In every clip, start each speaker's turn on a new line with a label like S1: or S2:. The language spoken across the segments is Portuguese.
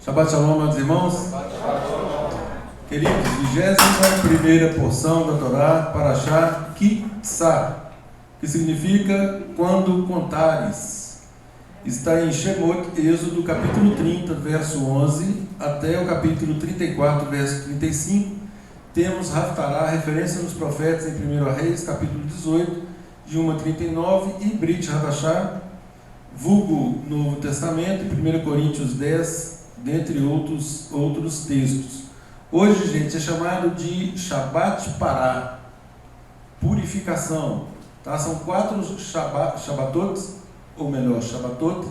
S1: Shabbat Shalom, meus irmãos. Queridos, 21ª porção da Torá, Parashá Ki-Sar, que significa quando contares. Está em Shemot, Êxodo, capítulo 30, verso 11, até o capítulo 34, verso 35. Temos Haftarah, referência nos profetas em 1 Reis, capítulo 18, de 1 a 39, e Brit Hadashah, vulgo Novo Testamento, em 1 Coríntios 10, dentre outros textos. Hoje, gente, é chamado de Shabbat Pará, purificação. Tá? São 4 Shabbatot, ou melhor, Shabbatot,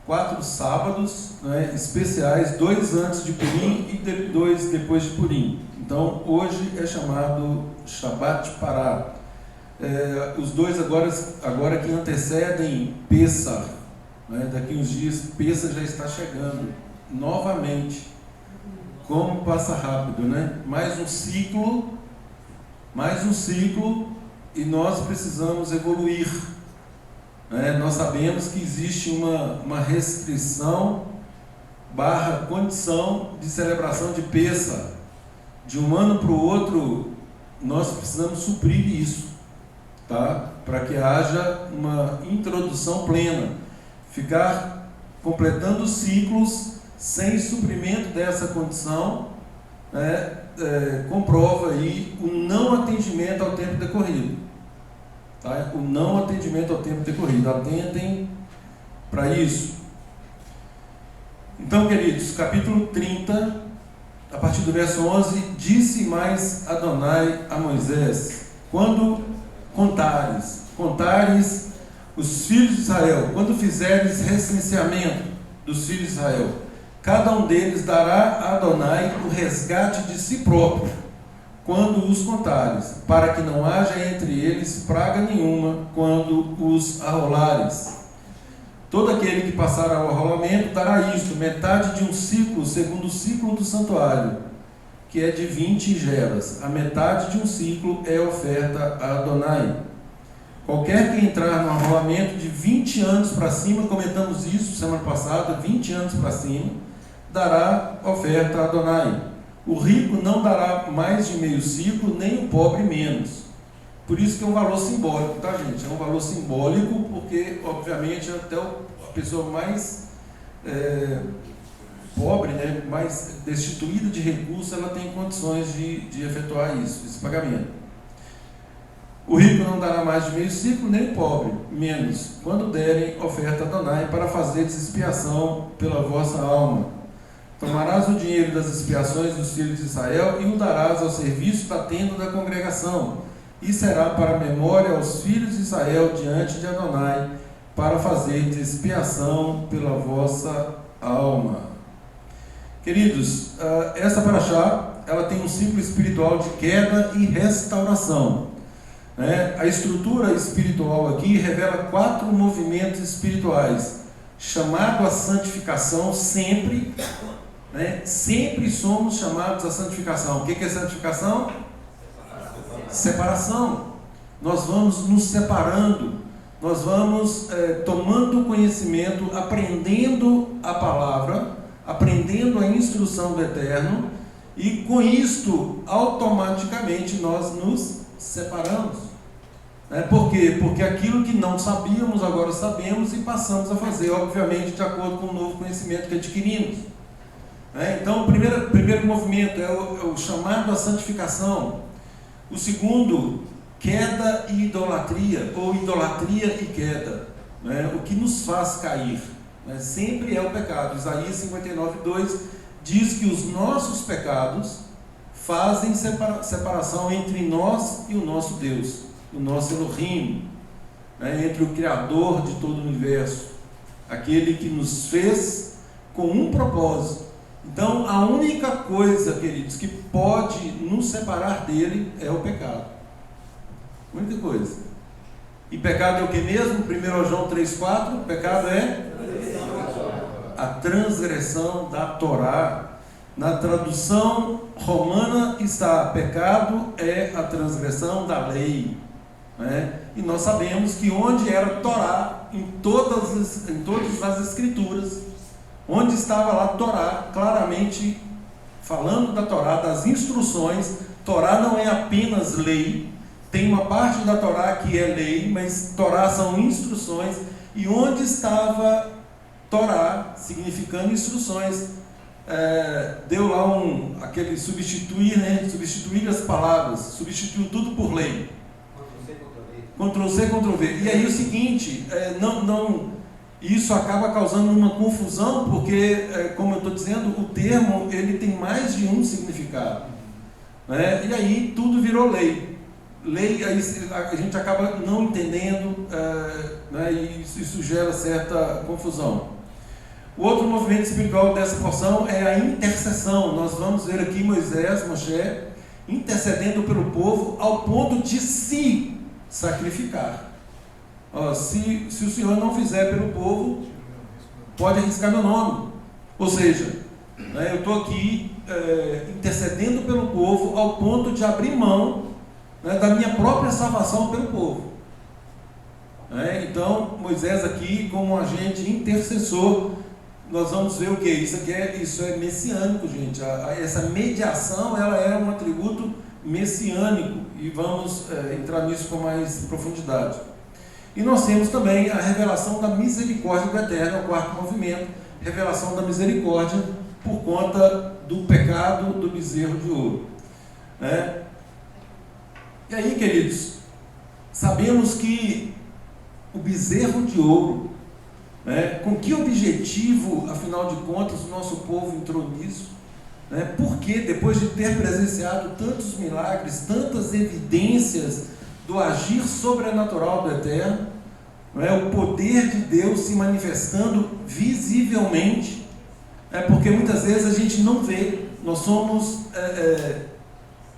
S1: 4 sábados, né, especiais, 2 antes de Purim e 2 depois de Purim. Então, hoje é chamado Shabbat Pará. Os 2 agora que antecedem Pessah, né, daqui uns dias, Pessah já está chegando novamente. Como passa rápido, né? Mais um ciclo, e nós precisamos evoluir. Nós sabemos que existe uma restrição / condição de celebração de Pessah. De um ano para o outro, nós precisamos suprir isso, tá? Para que haja uma introdução plena. Ficar completando ciclos sem suprimento dessa condição, comprova aí o não atendimento ao tempo decorrido. Tá? O não atendimento ao tempo decorrido. Atentem para isso. Então, queridos, capítulo 30, a partir do verso 11, disse mais Adonai a Moisés: quando contares os filhos de Israel, quando fizeres recenseamento dos filhos de Israel, cada um deles dará a Adonai o resgate de si próprio, quando os contares, para que não haja entre eles praga nenhuma, quando os arrolares. Todo aquele que passar ao arrolamento dará isto, metade de um ciclo, segundo o ciclo do santuário, que é de 20 geras. A metade de um ciclo é oferta a Adonai. Qualquer que entrar no arrolamento de 20 anos para cima, comentamos isso semana passada, 20 anos para cima, dará oferta a Adonai. O rico não dará mais de meio ciclo, nem o pobre menos. Por isso que é um valor simbólico, tá, gente? É um valor simbólico, porque, obviamente, até a pessoa mais pobre, né, mais destituída de recursos, ela tem condições de efetuar esse pagamento. O rico não dará mais de meio ciclo, nem o pobre menos, quando derem oferta a Adonai, para fazeres expiação pela vossa alma. Tomarás o dinheiro das expiações dos filhos de Israel e o darás ao serviço da tenda da congregação, e será para memória aos filhos de Israel diante de Adonai, para fazer expiação pela vossa alma. Queridos, essa parashá, ela tem um ciclo espiritual de queda e restauração. A estrutura espiritual aqui revela 4 movimentos espirituais: chamado à santificação sempre. Sempre somos chamados à santificação. O que é santificação? Separação. Nós vamos nos separando, nós vamos tomando conhecimento, aprendendo a palavra, aprendendo a instrução do Eterno, e com isto automaticamente nós nos separamos. Por quê? Porque aquilo que não sabíamos, agora sabemos e passamos a fazer, obviamente, de acordo com o novo conhecimento que adquirimos. Então, o primeiro movimento é o chamado à santificação. O segundo, queda e idolatria, ou idolatria e queda. O que nos faz cair sempre é o pecado. Isaías 59:2 diz que os nossos pecados fazem separação entre nós e o nosso Deus, o nosso Elohim, entre o Criador de todo o universo, aquele que nos fez com um propósito. Então, a única coisa, queridos, que pode nos separar dele é o pecado. A única coisa. E pecado é o que mesmo? 1 João 3,4, pecado é a transgressão da Torá. Na tradução romana está: pecado é a transgressão da lei. E nós sabemos que onde era Torá, em todas as escrituras, onde estava lá Torá, claramente falando da Torá, das instruções. Torá não é apenas lei, tem uma parte da Torá que é lei, mas Torá são instruções. E onde estava Torá, significando instruções, deu lá aquele substituir, né? Substituir as palavras, substituiu tudo por lei. Ctrl+C, Ctrl+V. E aí o seguinte, isso acaba causando uma confusão, porque, como eu estou dizendo, o termo ele tem mais de um significado, né? E aí tudo virou lei. Lei, aí a gente acaba não entendendo, né? E isso gera certa confusão. O outro movimento espiritual dessa porção é a intercessão. Nós vamos ver aqui Moisés, Moshe, intercedendo pelo povo ao ponto de se sacrificar. Se o Senhor não fizer pelo povo, pode arriscar meu nome. Ou seja, eu estou aqui intercedendo pelo povo ao ponto de abrir mão, né, da minha própria salvação pelo povo. Então, Moisés aqui, como um agente intercessor, nós vamos ver o que? Isso é messiânico, gente. Essa mediação, ela é um atributo messiânico, e vamos entrar nisso com mais profundidade. E nós temos também a revelação da misericórdia do Eterno, o quarto movimento, revelação da misericórdia por conta do pecado do bezerro de ouro. E aí, queridos, sabemos que o bezerro de ouro, com que objetivo, afinal de contas, o nosso povo entrou nisso? Porque depois de ter presenciado tantos milagres, tantas evidências do agir sobrenatural do Eterno, o poder de Deus se manifestando visivelmente, porque muitas vezes a gente não vê. Nós somos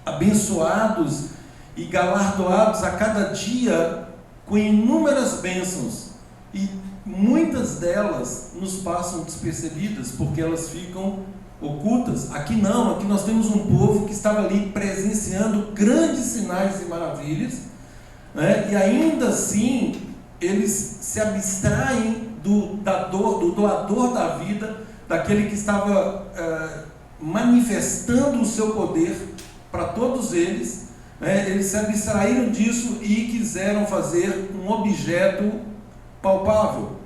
S1: abençoados e galardoados a cada dia com inúmeras bênçãos, e muitas delas nos passam despercebidas porque elas ficam ocultas. Aqui não, aqui nós temos um povo que estava ali presenciando grandes sinais e maravilhas, e ainda assim eles se abstraem do doador da vida, daquele que estava manifestando o seu poder para todos eles. Eles se abstraíram disso e quiseram fazer um objeto palpável.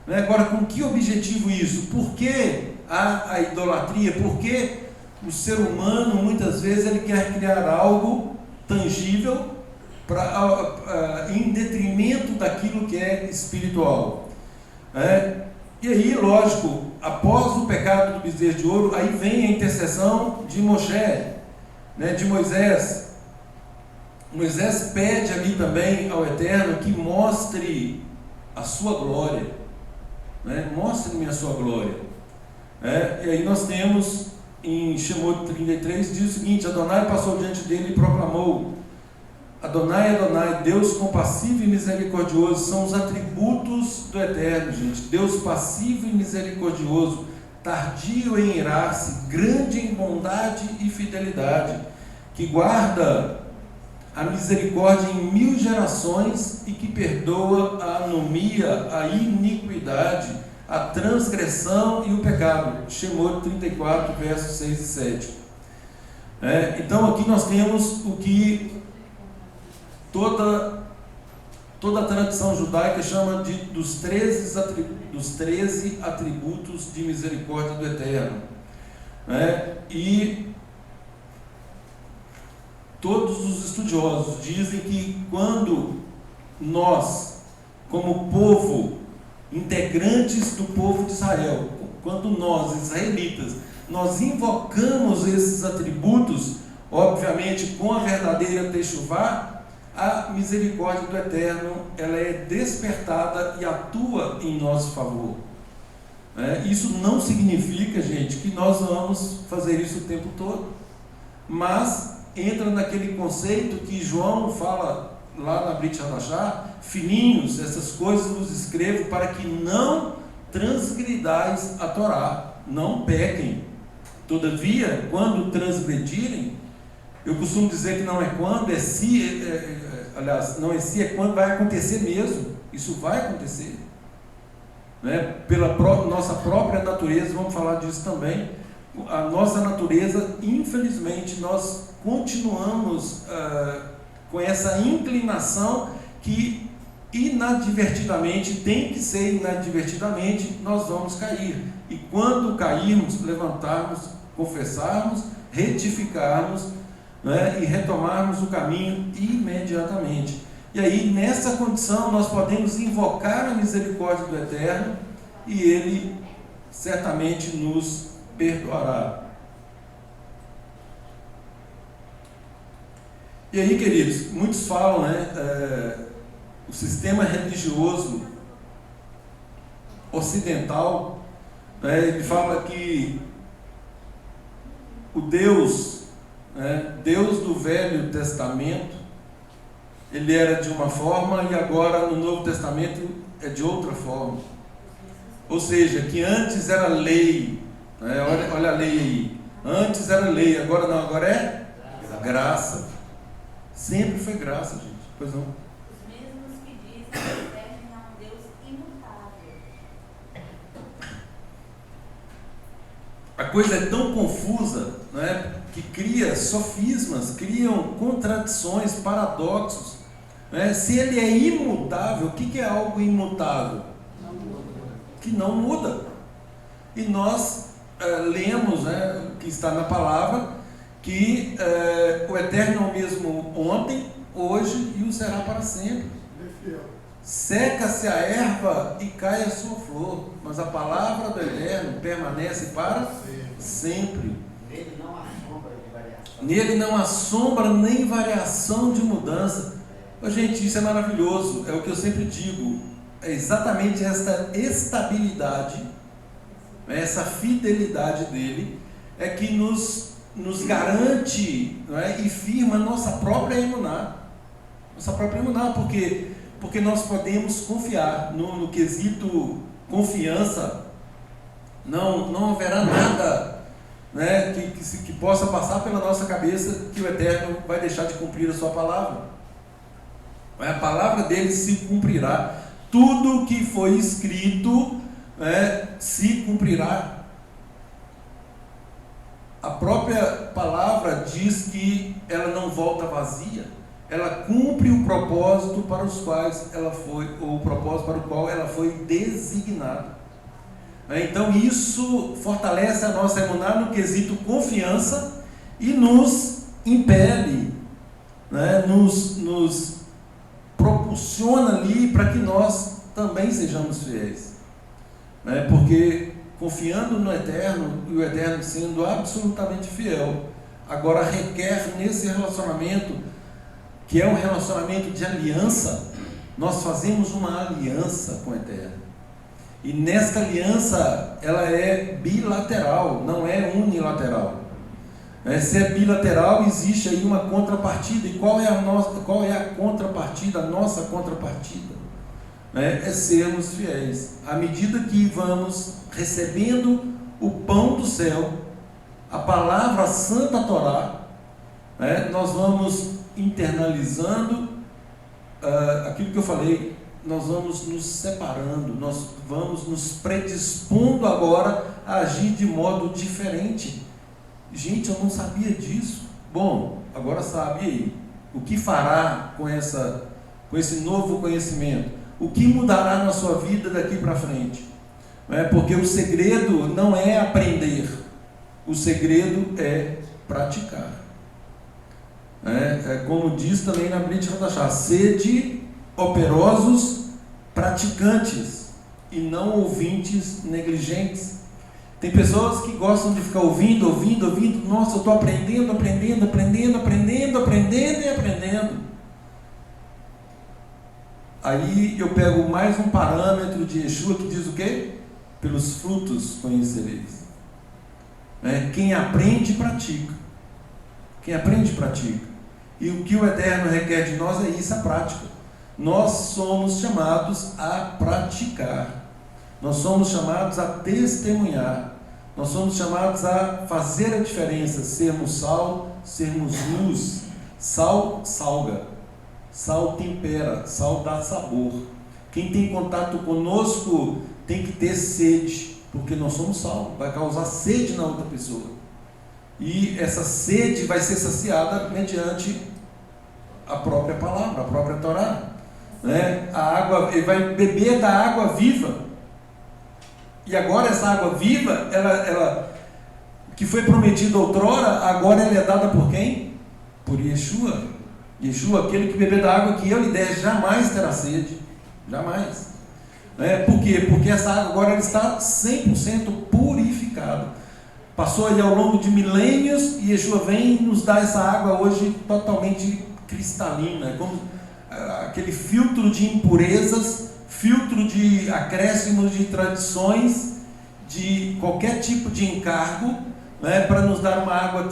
S1: Agora, com que objetivo isso? Por que a idolatria? Por que o ser humano, muitas vezes, ele quer criar algo tangível em detrimento daquilo que é espiritual? E aí, lógico, após o pecado do bezerro de ouro, aí vem a intercessão de Moshe, de Moisés. Moisés pede ali também ao Eterno que mostre a sua glória, mostre-me a sua glória. E aí nós temos em Shemot 33, diz o seguinte: Adonai passou diante dele e proclamou: Adonai, Adonai, Deus compassivo e misericordioso. São os atributos do Eterno, gente. Deus passivo e misericordioso, tardio em irar-se, grande em bondade e fidelidade, que guarda a misericórdia em 1000 gerações e que perdoa a anomia, a iniquidade, a transgressão e o pecado. Shemot 34, versos 6 e 7. Então aqui nós temos o que toda a tradição judaica chama dos 13 atributos de misericórdia do Eterno. E todos os estudiosos dizem que quando nós, como povo, integrantes do povo de Israel, quando nós, israelitas, nós invocamos esses atributos, obviamente com a verdadeira techuvá, a misericórdia do Eterno, ela é despertada e atua em nosso favor. Isso não significa, gente, que nós vamos fazer isso o tempo todo, mas entra naquele conceito que João fala lá na Brit Hadashah: filhinhos, essas coisas vos escrevo para que não transgridais a Torá, não pequem. Todavia, quando transgredirem, eu costumo dizer que não é quando, é se, aliás, não é se, é quando vai acontecer mesmo. Isso vai acontecer. né? Nossa própria natureza, vamos falar disso também. A nossa natureza, infelizmente, nós continuamos com essa inclinação que inadvertidamente, tem que ser inadvertidamente, nós vamos cair. E quando cairmos, levantarmos, confessarmos, retificarmos, né, e retomarmos o caminho imediatamente. E aí, nessa condição, nós podemos invocar a misericórdia do Eterno e Ele certamente nos perdoará. E aí, queridos, muitos falam, né, o sistema religioso ocidental, né, ele fala que o Deus, né, Deus do Velho Testamento, ele era de uma forma e agora no Novo Testamento é de outra forma. Ou seja, que antes era lei, né, olha a lei aí, antes era lei, agora não, agora é graça. Sempre foi graça, gente. Pois não?
S2: Os mesmos que dizem que o Eterno é um Deus imutável.
S1: A coisa é tão confusa, né, que cria sofismas, criam contradições, paradoxos. Né? Se ele é imutável, o que é algo imutável?
S2: Não muda.
S1: Que não muda. E nós lemos, né, que está na palavra, que o Eterno é o mesmo ontem, hoje e o será para sempre. Seca-se a erva e cai a sua flor, mas a palavra do Eterno permanece para sempre.
S3: Nele não há sombra de variação.
S1: Nele não há sombra nem variação de mudança. Gente, isso é maravilhoso, é o que eu sempre digo, é exatamente esta estabilidade, essa fidelidade dele, é que nos garante, não é, e firma nossa própria emuná. Nossa própria emuná, porque nós podemos confiar no quesito confiança. Não haverá nada, né, que possa passar pela nossa cabeça que o Eterno vai deixar de cumprir a sua palavra. A palavra dele se cumprirá. Tudo que foi escrito, se cumprirá. A própria palavra diz que ela não volta vazia, ela cumpre o propósito para os quais ela foi, ou o propósito para o qual ela foi designada. Então isso fortalece a nossa emuná no quesito confiança e nos impele, né, nos propulsiona ali para que nós também sejamos fiéis, né, porque confiando no Eterno, e o Eterno sendo absolutamente fiel, agora requer nesse relacionamento, que é um relacionamento de aliança, nós fazemos uma aliança com o Eterno. E nesta aliança, ela é bilateral, não é unilateral. Se é bilateral, existe aí uma contrapartida. E qual é a contrapartida, a nossa contrapartida? É sermos fiéis. À medida que vamos recebendo o pão do céu, a palavra Santa Torá, nós vamos internalizando aquilo que eu falei, nós vamos nos separando, nós vamos nos predispondo agora a agir de modo diferente. Gente, eu não sabia disso. Bom, agora sabe aí. O que fará com esse novo conhecimento? O que mudará na sua vida daqui para frente? Porque o segredo não é aprender, o segredo é praticar. Como diz também na Brit Hadashah, sede operosos praticantes e não ouvintes negligentes. Tem pessoas que gostam de ficar ouvindo, nossa, eu estou aprendendo e aprendendo. Aí eu pego mais um parâmetro de Yeshua que diz o quê? Pelos frutos conhecereis. Quem aprende, pratica. Quem aprende, pratica. E o que o Eterno requer de nós é isso, a prática. Nós somos chamados a praticar. Nós somos chamados a testemunhar. Nós somos chamados a fazer a diferença. Sermos sal, sermos luz. Sal salga. Sal tempera. Sal dá sabor. Quem tem contato conosco tem que ter sede, porque nós somos sal, vai causar sede na outra pessoa. E essa sede vai ser saciada mediante a própria palavra, a própria Torá. Né? A água, ele vai beber da água viva. E agora essa água viva, ela que foi prometida outrora, agora ela é dada por quem? Por Yeshua. Yeshua, aquele que beber da água que eu lhe der, jamais terá sede. Jamais. Por quê? Porque essa água agora ela está 100% purificada. Passou ali ao longo de milênios e Yeshua vem nos dar essa água hoje totalmente cristalina, como aquele filtro de impurezas, filtro de acréscimos de tradições, de qualquer tipo de encargo, para nos dar uma água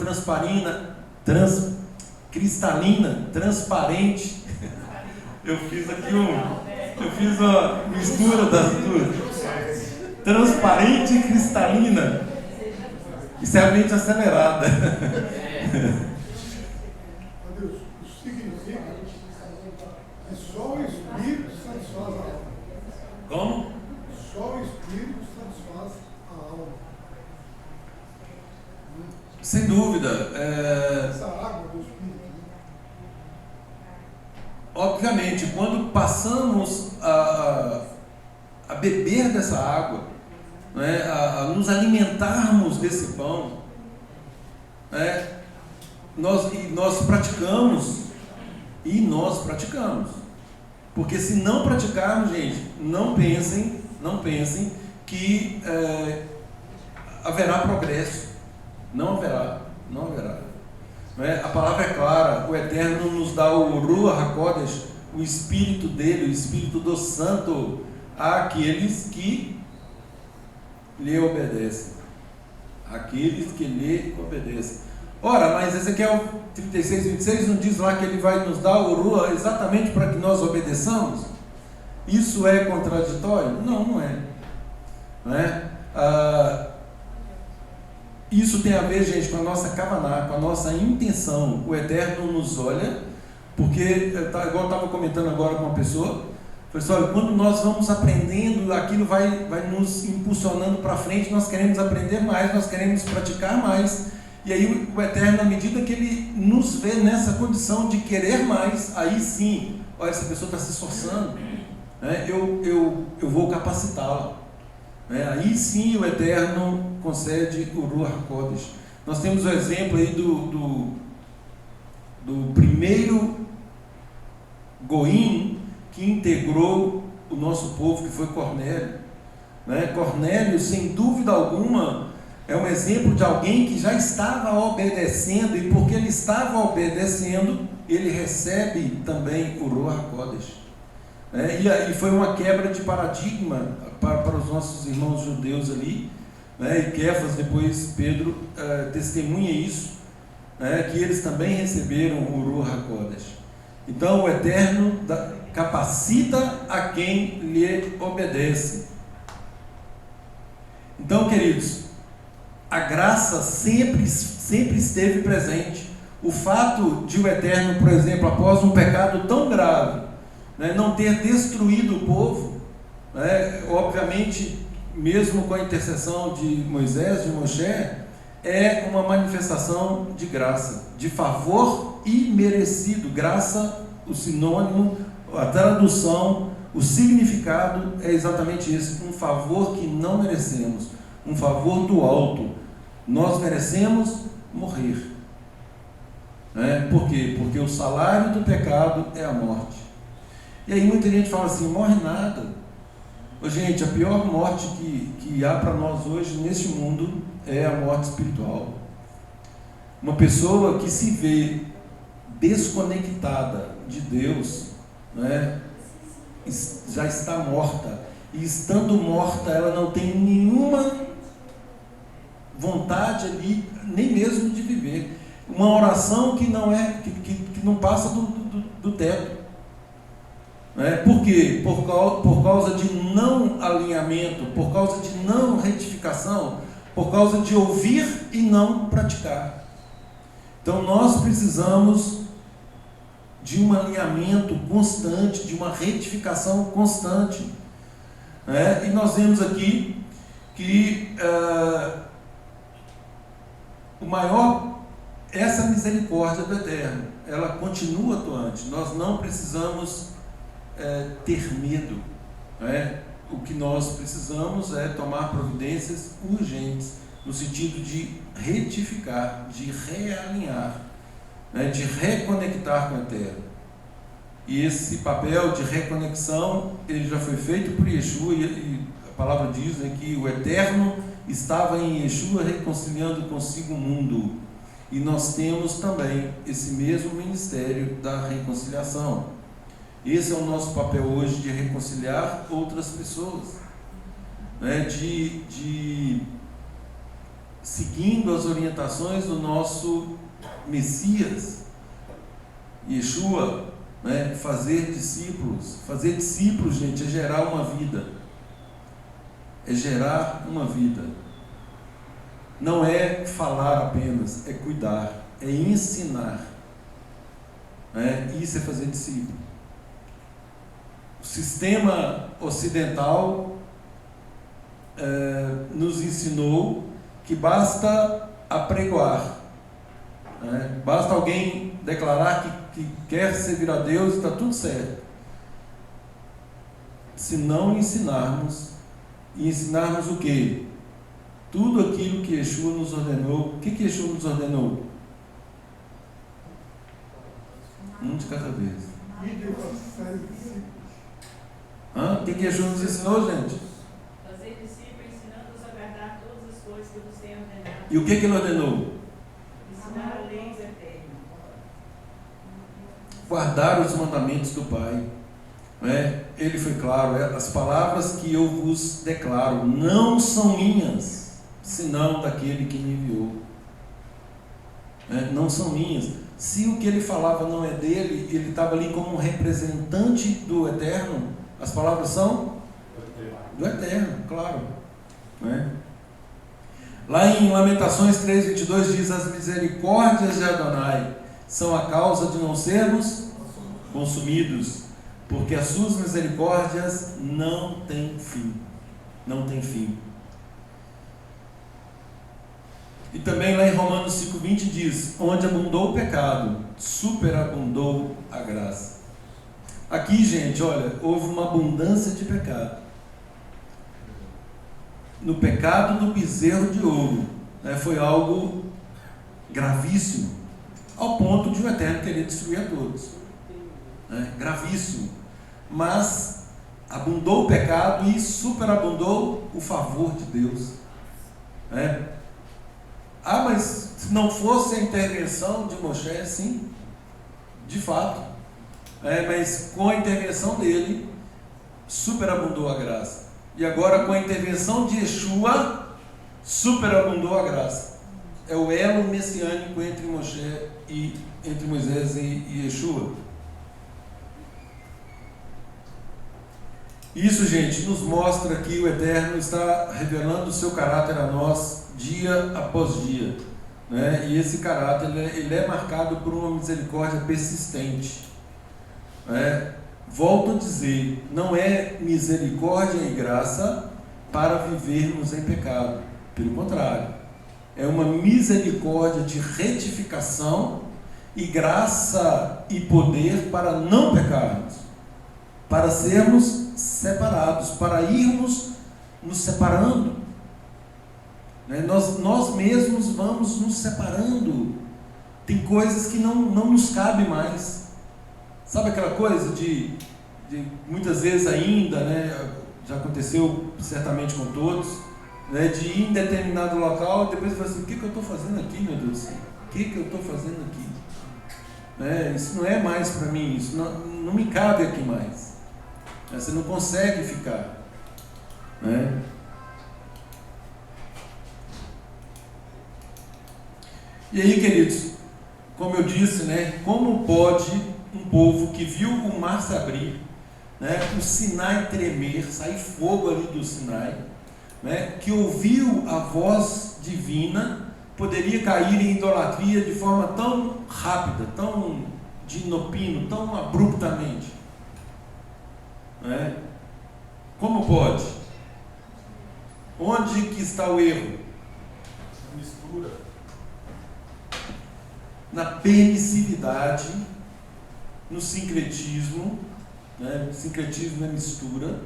S1: cristalina, transparente. Eu fiz uma mistura das duas. Transparente e cristalina. Isso é a mente acelerada.
S4: Deus, isso significa que só o Espírito satisfaz a alma.
S1: Como?
S4: Só o Espírito satisfaz a alma.
S1: Sem dúvida.
S4: Essa água do Espírito.
S1: Obviamente, quando passamos a beber dessa água, a nos alimentarmos desse pão, nós praticamos, porque se não praticarmos, gente, não pensem que haverá progresso. Não haverá. A palavra é clara, o Eterno nos dá o Ruach HaKodesh, o Espírito dele, o Espírito do Santo, àqueles que lhe obedecem. Ora, mas Ezequiel 36, 26 não diz lá que ele vai nos dar o Ruach exatamente para que nós obedeçamos? Isso é contraditório? Não é. Isso tem a ver, gente, com a nossa kavaná, com a nossa intenção. O Eterno nos olha, porque, igual eu estava comentando agora com uma pessoa, falei assim, olha, quando nós vamos aprendendo, aquilo vai nos impulsionando para frente, nós queremos aprender mais, nós queremos praticar mais, e aí o Eterno, à medida que Ele nos vê nessa condição de querer mais, aí sim, olha, essa pessoa está se esforçando, eu vou capacitá-la. Aí sim o Eterno concede o Ruach HaKodesh. Nós temos o exemplo aí do primeiro Goim que integrou o nosso povo, que foi Cornélio. Cornélio, sem dúvida alguma, é um exemplo de alguém que já estava obedecendo, e porque ele estava obedecendo, ele recebe também o Ruach HaKodesh. E foi uma quebra de paradigma para os nossos irmãos judeus ali, e Kefas, depois Pedro, testemunha isso, que eles também receberam o Ruach HaKodesh. Então o Eterno capacita a quem lhe obedece. Então, queridos, a graça sempre esteve presente. O fato de o Eterno, por exemplo, após um pecado tão grave, não ter destruído o povo, obviamente, mesmo com a intercessão de Moisés, de Moshe, é uma manifestação de graça, de favor imerecido. Graça, o sinônimo, a tradução, o significado é exatamente isso: um favor que não merecemos, um favor do alto. Nós merecemos morrer. Por quê? Porque o salário do pecado é a morte. E aí muita gente fala assim, morre nada. Gente, a pior morte que há para nós hoje neste mundo é a morte espiritual. Uma pessoa que se vê desconectada de Deus, já está morta. E estando morta, ela não tem nenhuma vontade ali, nem mesmo de viver. Uma oração que não passa do teto. Por quê? Por causa de não alinhamento, por causa de não retificação, por causa de ouvir e não praticar. Então nós precisamos de um alinhamento constante, de uma retificação constante. né? E nós vemos aqui que essa misericórdia do Eterno, ela continua atuante. Nós não precisamos ter medo, né? O que nós precisamos é tomar providências urgentes, no sentido de retificar, de realinhar, né? De reconectar com o Eterno. E esse papel de reconexão, ele já foi feito por Yeshua, e a palavra diz, né, que o Eterno estava em Yeshua reconciliando consigo o mundo. E nós temos também esse mesmo ministério da reconciliação. Esse é o nosso papel hoje, de reconciliar outras pessoas, né? de seguindo as orientações do nosso Messias, Yeshua, né? Fazer discípulos, gente, é gerar uma vida, não é falar apenas, é cuidar, é ensinar, né? Isso é fazer discípulo. O sistema ocidental nos ensinou que basta apregoar, né? Basta alguém declarar que quer servir a Deus e está tudo certo. Se não ensinarmos, e ensinarmos o quê? Tudo aquilo que Yeshua nos ordenou. O que Yeshua nos ordenou? Um de cada vez. O que Yeshua nos ensinou, gente?
S2: Fazer discípulos, ensinando-os a guardar todas as coisas que você tem ordenado.
S1: E o que ele ordenou?
S2: Ensinar a lei eterna.
S1: Guardar os mandamentos do Pai. Ele foi claro, as palavras que eu vos declaro não são minhas, senão daquele que me enviou. Não são minhas. Se o que ele falava não é dele, ele estava ali como um representante do Eterno. As palavras são do Eterno, claro. Lá em Lamentações 3:22 diz: as misericórdias de Adonai são a causa de não sermos consumidos, porque as suas misericórdias não têm fim. Não tem fim. E também lá em Romanos 5:20 diz: onde abundou o pecado, superabundou a graça. Aqui, gente, olha, houve uma abundância de pecado. No pecado do bezerro de ouro, foi algo gravíssimo, ao ponto de o Eterno querer destruir a todos. Gravíssimo. Mas abundou o pecado e superabundou o favor de Deus. Mas se não fosse a intervenção de Moshe, sim, de fato. Mas com a intervenção dele, superabundou a graça. E agora, com a intervenção de Yeshua, superabundou a graça. É o elo messiânico entre Moisés e Yeshua. Isso, gente, nos mostra que o Eterno está revelando o seu caráter a nós dia após dia, E esse caráter ele é marcado por uma misericórdia persistente. Volto a dizer, não é misericórdia e graça para vivermos em pecado. Pelo contrário, é uma misericórdia de retificação e graça e poder para não pecarmos, para sermos separados, para irmos nos separando. Nós mesmos vamos nos separando. Tem coisas que não nos cabem mais. Sabe aquela coisa de muitas vezes ainda, já aconteceu certamente com todos, de ir em determinado local e depois falar assim: o que eu estou fazendo aqui, meu Deus do céu? O que eu estou fazendo aqui? Isso não é mais para mim, isso não me cabe aqui mais. Você não consegue ficar. E aí, queridos, como eu disse, como pode um povo que viu o mar se abrir, o Sinai tremer, sair fogo ali do Sinai, que ouviu a voz divina, poderia cair em idolatria de forma tão rápida, tão de inopino, tão abruptamente? Como pode? Onde que está o erro?
S5: Mistura.
S1: Na permissividade, no sincretismo, né? Sincretismo é mistura,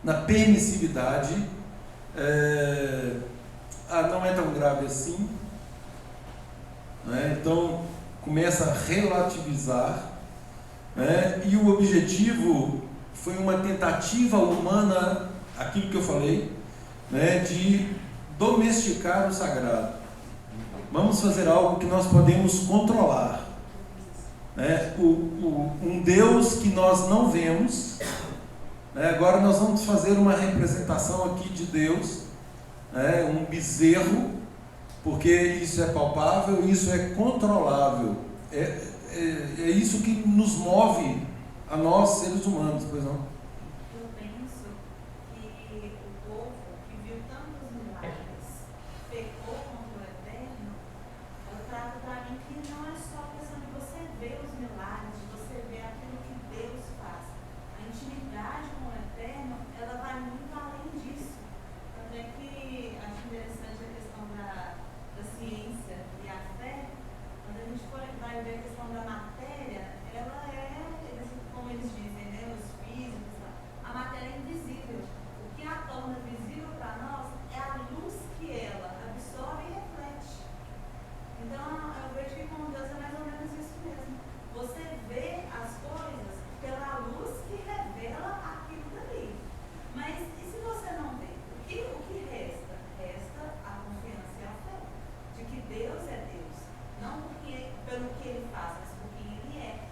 S1: na permissividade, não é tão grave assim, né? Então começa a relativizar, né? E o objetivo foi uma tentativa humana, aquilo que eu falei, né? De domesticar o sagrado. Vamos fazer algo que nós podemos controlar, né? Um Deus que nós não vemos, né? Agora nós vamos fazer uma representação aqui de Deus, né? Um bezerro, porque isso é palpável, isso é controlável, é isso que nos move a nós, seres humanos, pois não?
S2: Eu penso que o povo que viu tantos milagres pecou contra o Eterno. Eu trago para mim que não é só a questão de você ver os milagres, de você ver aquilo que Deus faz. A intimidade com o Eterno, ela vai muito além disso. Tanto é que acho interessante a questão da ciência e a fé. Quando a gente vai ver a questão da matéria, ela como eles dizem, né, os físicos, a matéria é invisível. O que a torna visível para nós é a luz que ela absorve e reflete. Então, eu vejo que com Deus é mais ou menos isso mesmo. Você vê as coisas pela luz que revela aquilo dali. Mas e se você não vê? O que resta? Resta a confiança e a fé de que Deus é Deus. Não pelo que Ele faz, mas por quem Ele é.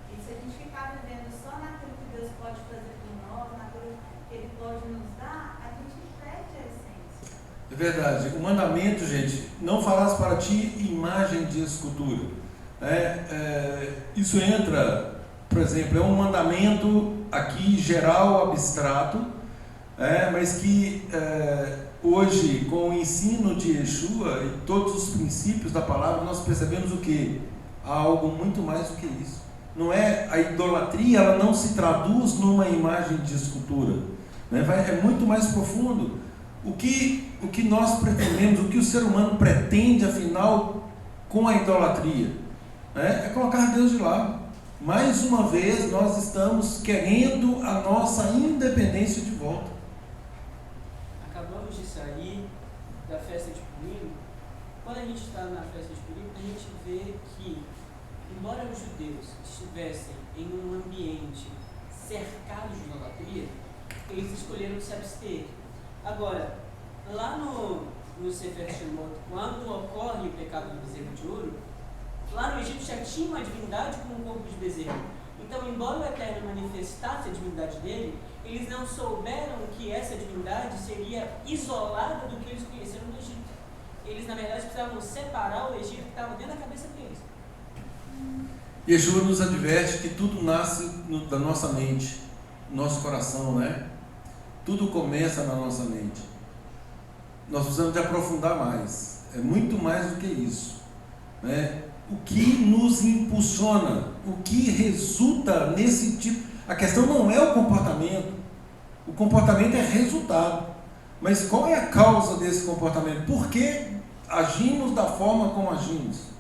S2: E se a gente ficar vivendo só naquilo que Deus pode fazer por nós, naquilo que Ele pode nos dar, a gente perde a essência.
S1: É verdade. O mandamento, gente, não farás para ti imagem de escultura. Isso entra, por exemplo, é um mandamento aqui geral, abstrato, mas que hoje, com o ensino de Yeshua e todos os princípios da palavra, nós percebemos o quê? Há algo muito mais do que isso. Não é a idolatria, ela não se traduz numa imagem de escultura, né? É muito mais profundo. O que nós pretendemos, o que o ser humano pretende, afinal, com a idolatria, né? É colocar Deus de lado. Mais uma vez, nós estamos querendo a nossa independência de volta.
S6: Acabamos de sair da festa de Purim. Quando a gente está na festa de Purim, a gente vê que, embora os judeus estivessem em um ambiente cercado de idolatria, eles escolheram se abster. Agora, lá no Sefer Shemot, quando ocorre o pecado do bezerro de ouro, lá no Egito já tinha uma divindade com um corpo de bezerro. Então, embora o Eterno manifestasse a divindade dele, eles não souberam que essa divindade seria isolada do que eles conheceram no Egito. Eles, na verdade, precisavam separar o Egito que estava dentro da cabeça deles.
S1: Yeshua nos adverte que tudo nasce da nossa mente, nosso coração, né? Tudo começa na nossa mente. Nós precisamos de aprofundar mais. É muito mais do que isso, né? O que nos impulsiona, o que resulta nesse tipo... A questão não é o comportamento é resultado. Mas qual é a causa desse comportamento? Por que agimos da forma como agimos?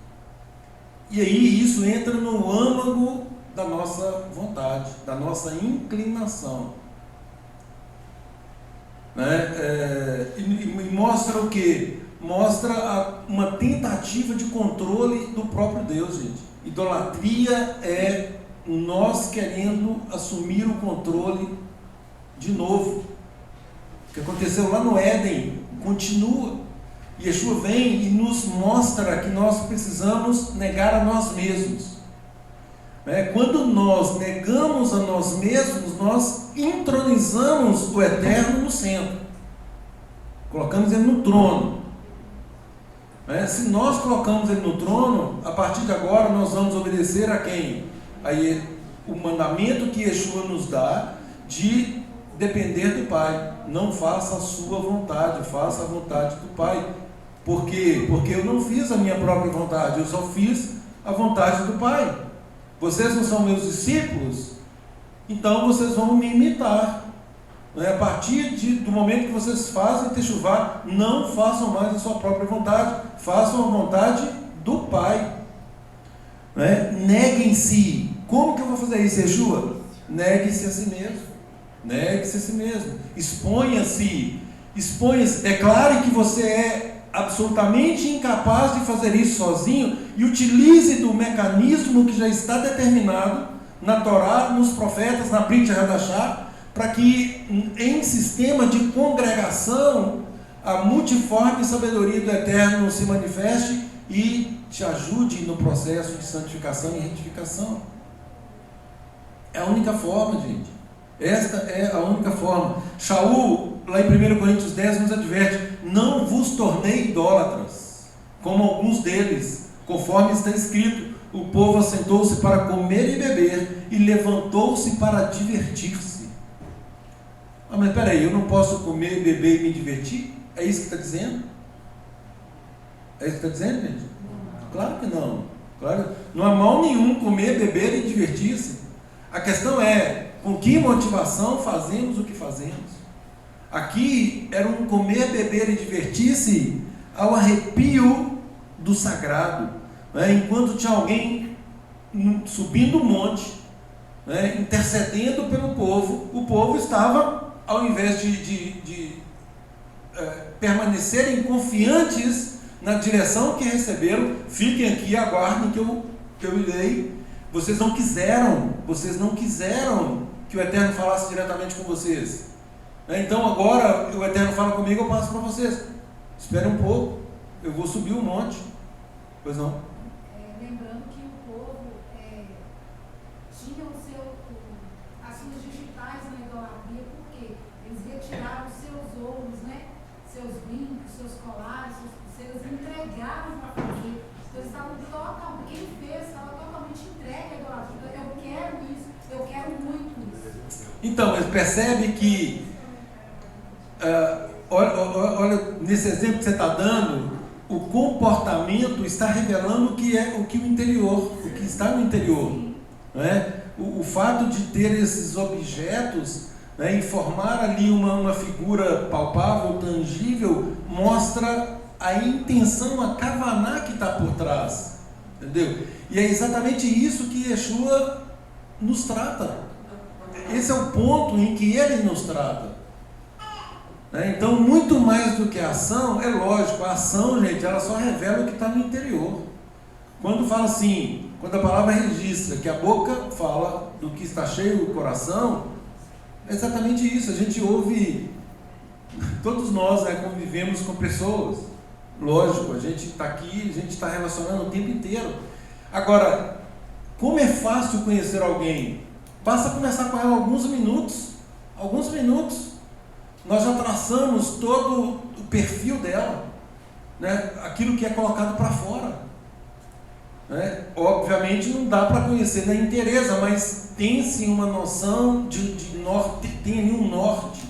S1: E aí isso entra no âmago da nossa vontade, da nossa inclinação, né? E mostra o quê? Mostra uma tentativa de controle do próprio Deus, gente. Idolatria é nós querendo assumir o controle de novo. O que aconteceu lá no Éden continua. Yeshua vem e nos mostra que nós precisamos negar a nós mesmos. Quando nós negamos a nós mesmos, nós entronizamos o Eterno no centro. Colocamos Ele no trono. Se nós colocamos Ele no trono, a partir de agora nós vamos obedecer a quem? Aí, o mandamento que Yeshua nos dá de depender do Pai. Não faça a sua vontade, faça a vontade do Pai. Por quê? Porque eu não fiz a minha própria vontade, eu só fiz a vontade do Pai. Vocês não são meus discípulos? Então vocês vão me imitar. Não é? A partir do momento que vocês fazem techuvá, não façam mais a sua própria vontade, façam a vontade do Pai. Não é? Neguem-se. Como que eu vou fazer isso, Yeshua? Negue-se a si mesmo. Negue-se a si mesmo. Exponha-se. Exponha-se. Declare que você é absolutamente incapaz de fazer isso sozinho e utilize do mecanismo que já está determinado na Torá, nos profetas, na Brit Hadashah, para que em sistema de congregação a multiforme sabedoria do Eterno se manifeste e te ajude no processo de santificação e retificação. É a única forma, gente. Esta é a única forma. Shaul, lá em 1 Coríntios 10, nos adverte: não vos tornei idólatras, como alguns deles, conforme está escrito: o povo assentou-se para comer e beber, e levantou-se para divertir-se. Ah, mas peraí, eu não posso comer, beber e me divertir? É isso que está dizendo? É isso que está dizendo, gente? Claro que não. Claro, não há mal nenhum comer, beber e divertir-se. A questão é, com que motivação fazemos o que fazemos? Aqui era um comer, beber e divertir-se ao arrepio do sagrado. Né? Enquanto tinha alguém subindo o monte, né? Intercedendo pelo povo, o povo estava, ao invés de permanecerem confiantes na direção que receberam, fiquem aqui e aguardem que eu irei. Vocês não quiseram que o Eterno falasse diretamente com vocês. Então agora o Eterno fala comigo, eu passo para vocês. Espere um pouco, eu vou subir um monte. Pois não?
S7: Lembrando que o povo tinha as suas digitais na idolatria, porque eles retiraram os seus ouros, né? Seus brincos, seus colares, suas pulseiras, entregaram para fazer. Então eles estavam quem fez estava totalmente entregue à idolatria. Eu quero isso, eu quero muito isso.
S1: Então, mas percebe que olha, nesse exemplo que você está dando, o comportamento está revelando o que o interior, o que está no interior. Né? O fato de ter esses objetos, né, e formar ali uma figura palpável, tangível, mostra a intenção, a kavaná que está por trás. Entendeu? E é exatamente isso que Yeshua nos trata. Esse é o ponto em que ele nos trata. Então, muito mais do que a ação, é lógico, a ação, gente, ela só revela o que está no interior. Quando fala assim, quando a palavra registra que a boca fala do que está cheio o coração, é exatamente isso. A gente ouve, todos nós, né, convivemos com pessoas, lógico, a gente está aqui, a gente está relacionando o tempo inteiro. Agora, como é fácil conhecer alguém? Basta conversar com ela alguns minutos, nós já traçamos todo o perfil dela, né? Aquilo que é colocado para fora. Né? Obviamente não dá para conhecer na inteireza, mas tem-se uma noção de norte, tem ali um norte,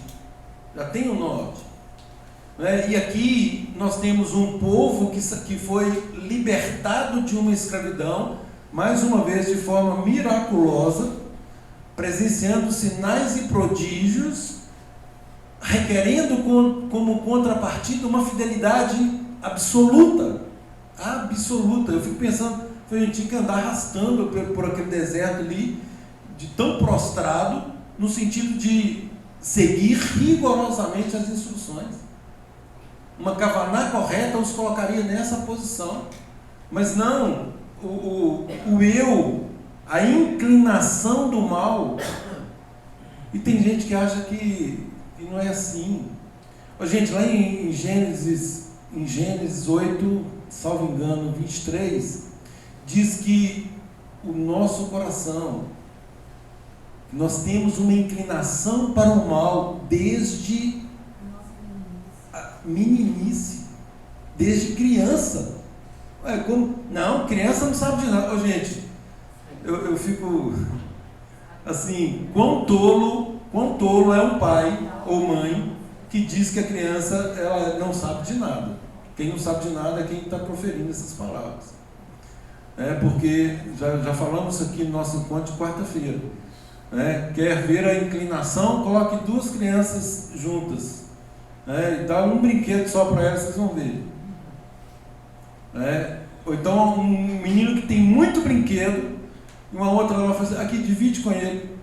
S1: já tem um norte. Né? E aqui nós temos um povo que foi libertado de uma escravidão, mais uma vez de forma miraculosa, presenciando sinais e prodígios, requerendo como contrapartida uma fidelidade absoluta. Eu fico pensando, a gente tinha que andar arrastando por aquele deserto ali, de tão prostrado, no sentido de seguir rigorosamente as instruções. Uma kavaná correta os colocaria nessa posição, mas não, o eu, a inclinação do mal. E tem gente que acha que não é assim. Gente, lá em Gênesis 8, salvo engano, 23, diz que o nosso coração, nós temos uma inclinação para o mal desde a meninice, desde criança. Não, criança não sabe de nada. Gente, eu fico assim, quão tolo é um pai ou mãe que diz que a criança ela não sabe de nada. Quem não sabe de nada é quem está proferindo essas palavras. Porque já falamos isso aqui no nosso encontro de quarta-feira. né? Quer ver a inclinação? Coloque 2 crianças juntas, né? E dá um brinquedo só para elas, vocês vão ver, né? Ou então um menino que tem muito brinquedo, e uma outra ela fala assim, aqui, divide com ele.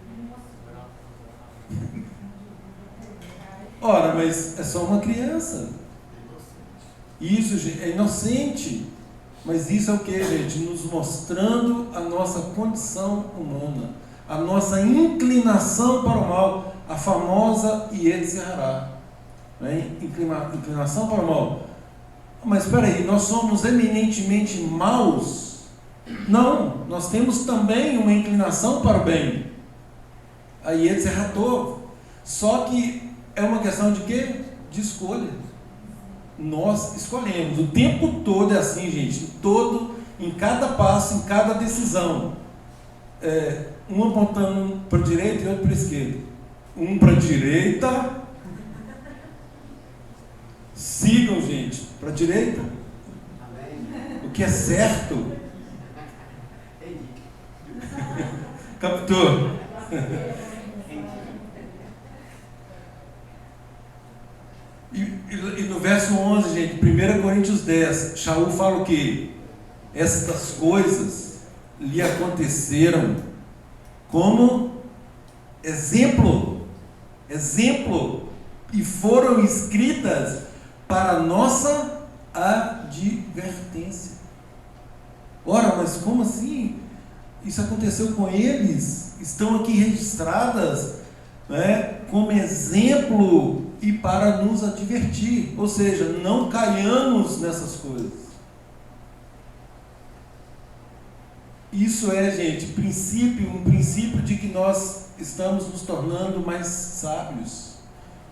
S1: Ora, mas é só uma criança. Isso, gente, é inocente. Mas isso é o que, gente? Nos mostrando a nossa condição humana, a nossa inclinação para o mal, a famosa Yetzirah, né? Inclinação para o mal. Mas espera aí, nós somos eminentemente maus? Não, nós temos também uma inclinação para o bem, a Yetzirah Tov. Só que é uma questão de quê? De escolha. Nós escolhemos, o tempo todo é assim, gente, em cada passo, em cada decisão, um apontando para a direita e outro para a esquerda, um para a direita, sigam, gente, para a direita,
S3: Amém.
S1: o que é certo.
S3: Entendi.
S1: Captou? E no verso 11, gente, 1 Coríntios 10, Shaul fala o quê? Estas coisas lhe aconteceram como exemplo, e foram escritas para nossa advertência. Ora, mas como assim? Isso aconteceu com eles, estão aqui registradas, né, como exemplo e para nos advertir, ou seja, não caiamos nessas coisas. Isso é, gente, um princípio de que nós estamos nos tornando mais sábios.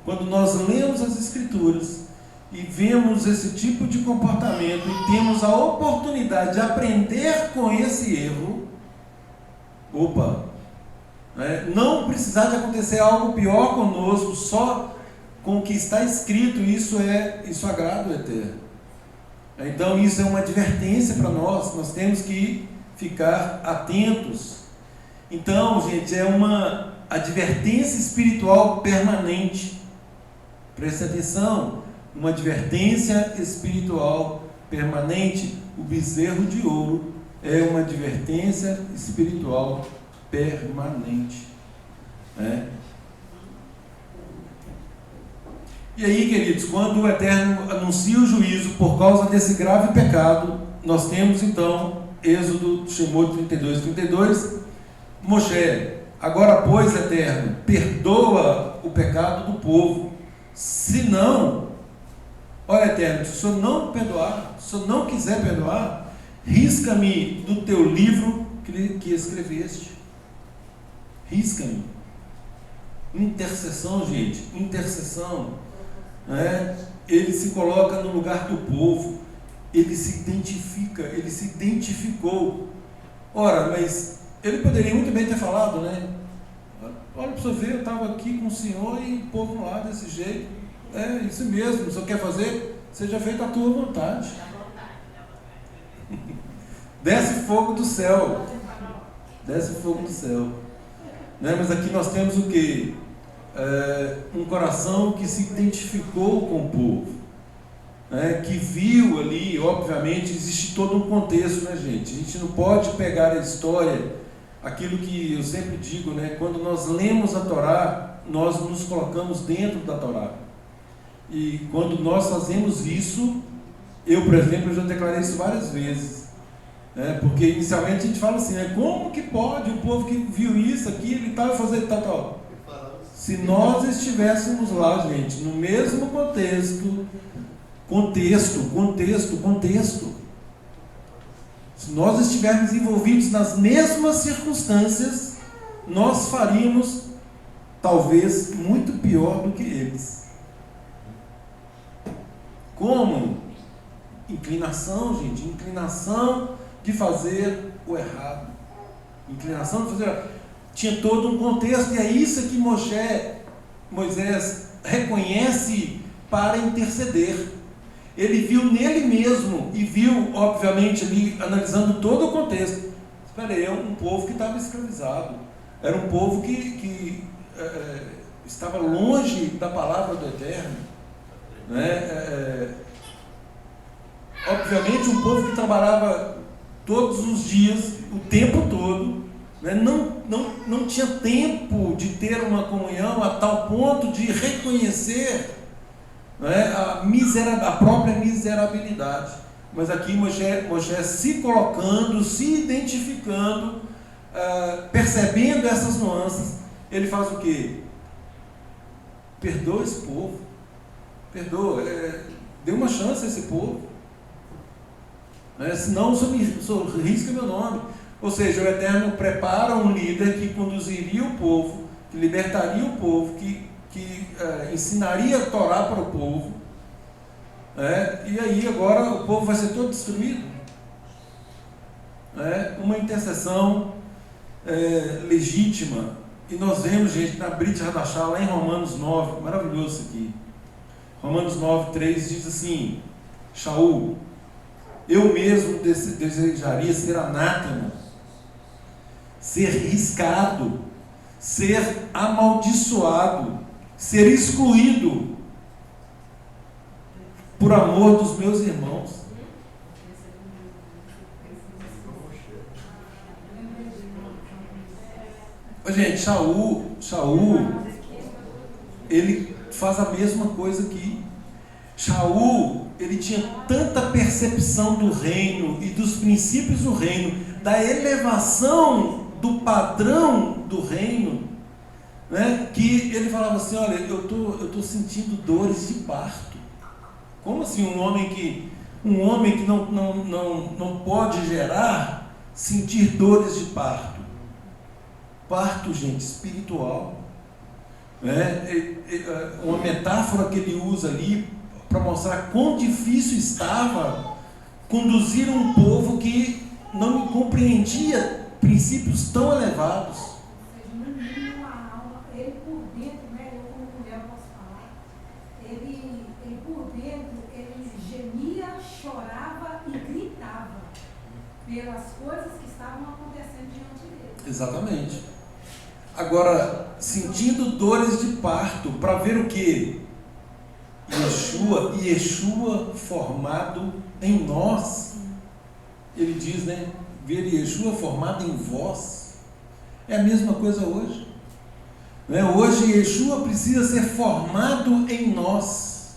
S1: Quando nós lemos as Escrituras e vemos esse tipo de comportamento e temos a oportunidade de aprender com esse erro, não precisar de acontecer algo pior conosco, só com o que está escrito, isso agrada o Eterno. Então isso é uma advertência para nós temos que ficar atentos. Então, gente, é uma advertência espiritual permanente. Preste atenção, uma advertência espiritual permanente. O bezerro de ouro é uma advertência espiritual permanente, né? E aí, queridos, quando o Eterno anuncia o juízo por causa desse grave pecado, nós temos então Êxodo, Shemot 32, Moshe, agora pois, Eterno, perdoa o pecado do povo, se não, olha, Eterno, se o Senhor não perdoar, se o Senhor não quiser perdoar, risca-me do teu livro que escreveste. Risca-me. Intercessão, gente, intercessão, né? Ele se coloca no lugar do povo, ele se identifica, ele se identificou. Ora, mas ele poderia muito bem ter falado, né? Olha para você ver, eu estava aqui com o Senhor e o povo lá desse jeito. É isso mesmo, o Senhor quer fazer? Seja feita a tua vontade. Desce fogo do céu. Desce fogo do céu. Né? Mas aqui nós temos o quê? Um coração que se identificou com o povo, né? Que viu ali, obviamente, existe todo um contexto, né, gente? A gente não pode pegar a história, aquilo que eu sempre digo, né? Quando nós lemos a Torá, nós nos colocamos dentro da Torá. E quando nós fazemos isso, eu, por exemplo, já declarei isso várias vezes, né? Porque inicialmente a gente fala assim, né? Como que pode o povo que viu isso, aquilo e tal, fazer tal? Se nós estivéssemos lá, gente, no mesmo contexto, se nós estivermos envolvidos nas mesmas circunstâncias, nós faríamos talvez muito pior do que eles. Como? Inclinação, gente, inclinação de fazer o errado. Inclinação de fazer o errado. Tinha todo um contexto, e é isso que Moisés reconhece para interceder. Ele viu nele mesmo, e viu, obviamente, ali, analisando todo o contexto. Espera aí, é um povo que estava escravizado. Era um povo que estava longe da palavra do Eterno, né? Obviamente, um povo que trabalhava todos os dias, o tempo todo, né? Não tinha tempo de ter uma comunhão a tal ponto de reconhecer, né, a própria miserabilidade. Mas aqui Moisés se colocando, se identificando, percebendo essas nuances, ele faz o quê? Perdoa esse povo, perdoa, dê uma chance a esse povo, senão o senhor risca meu nome. Ou seja, o Eterno prepara um líder que conduziria o povo, que libertaria o povo, que ensinaria a Torá para o povo, e aí agora o povo vai ser todo destruído. Uma intercessão legítima. E nós vemos, gente, na Brit Hadashah, lá em Romanos 9, maravilhoso isso aqui. Romanos 9, 3 diz assim: Shaul, eu mesmo desejaria ser anátema, ser riscado, ser amaldiçoado, ser excluído por amor dos meus irmãos. Gente, Shaul, ele faz a mesma coisa aqui. Shaul, ele tinha tanta percepção do reino e dos princípios do reino, da elevação do padrão do reino, né, que ele falava assim: olha, eu estou sentindo dores de parto. Como assim um homem que não pode gerar, sentir dores de parto? Parto, gente, espiritual. Uma metáfora que ele usa ali para mostrar quão difícil estava conduzir um povo que não compreendia princípios tão elevados.
S7: Ou seja, no mínimo a alma, ele por dentro, né, eu como mulher posso falar, ele por dentro, ele gemia, chorava e gritava pelas coisas que estavam acontecendo diante dele.
S1: Exatamente. Agora, sentindo dores de parto, para ver o quê? Yeshua formado em nós. Ele diz, né? Ver Yeshua formado em vós. É a mesma coisa hoje. Hoje Yeshua precisa ser formado em nós,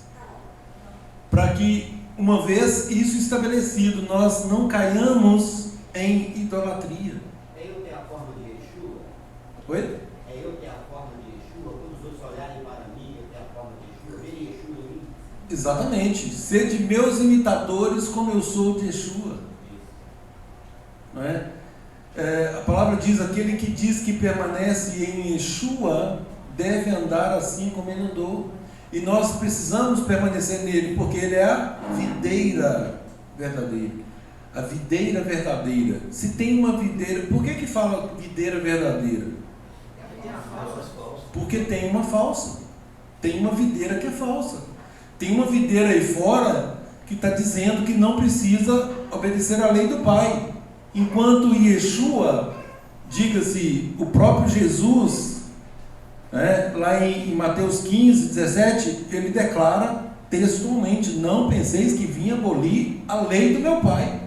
S1: para que, uma vez isso estabelecido, nós não caiamos em idolatria.
S3: Eu tenho a forma de Yeshua?
S1: Oi?
S3: Eu tenho a forma de Yeshua? Quando os outros olharem para mim, eu tenho a forma de Yeshua? Ver Yeshua em mim?
S1: Exatamente. Sede meus imitadores como eu sou de Yeshua. Não é? A palavra diz: aquele que diz que permanece em Yeshua deve andar assim como ele andou. E nós precisamos permanecer nele, porque ele é a videira verdadeira. A videira verdadeira. Se tem uma videira, por que fala videira verdadeira? Porque tem uma falsa. Tem uma videira que é falsa. Tem uma videira aí fora que está dizendo que não precisa obedecer à lei do Pai. Enquanto Yeshua, diga-se, o próprio Jesus, lá em Mateus 15, 17, ele declara textualmente: não penseis que vim abolir a lei do meu Pai.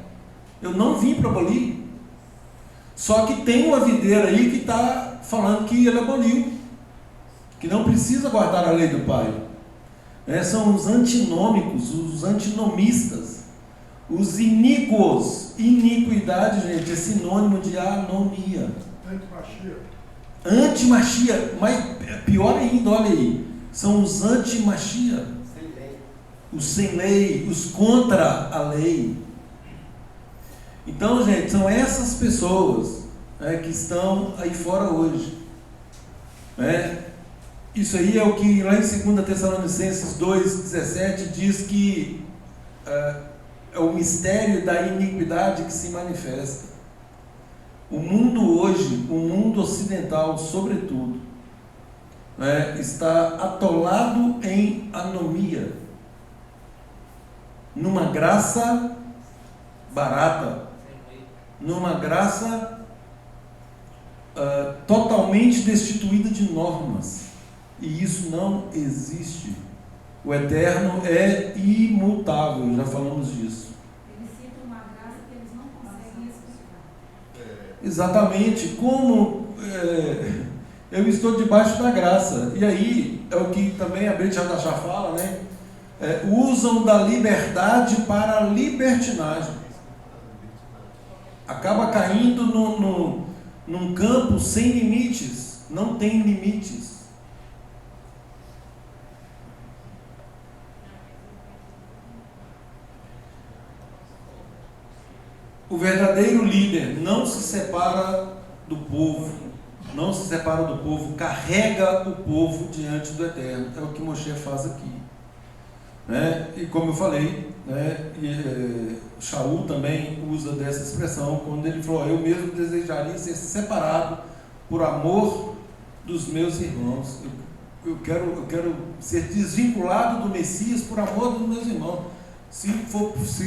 S1: Eu não vim para abolir. Só que tem uma videira aí que está falando que ele aboliu, que não precisa guardar a lei do Pai. São os antinômicos, os antinomistas, os iníquos. Iniquidade, gente, é sinônimo de anomia. Anti-Machia, mas pior ainda, olha aí, são os anti-Machia, os sem lei, os contra a lei. Então, gente, são essas pessoas que estão aí fora hoje. Isso aí é o que lá em 2 Tessalonicenses 2,17 diz que é o mistério da iniquidade que se manifesta. O mundo hoje, o mundo ocidental sobretudo, está atolado em anomia, numa graça barata, numa graça totalmente destituída de normas. E isso não existe. O eterno é imutável, já falamos disso.
S7: Eles citam uma graça que eles não conseguem explicar.
S1: Exatamente, como eu estou debaixo da graça. E aí, é o que também a Brit Hadashah fala, né? Usam da liberdade para a libertinagem. Acaba caindo num campo sem limites, não tem limites. O verdadeiro líder não se separa do povo, não se separa do povo, carrega o povo diante do Eterno. É o que Moshe faz aqui. Né? E como eu falei, né, Shaul também usa dessa expressão, quando ele falou: eu mesmo desejaria ser separado por amor dos meus irmãos. Eu quero ser desvinculado do Messias por amor dos meus irmãos. Se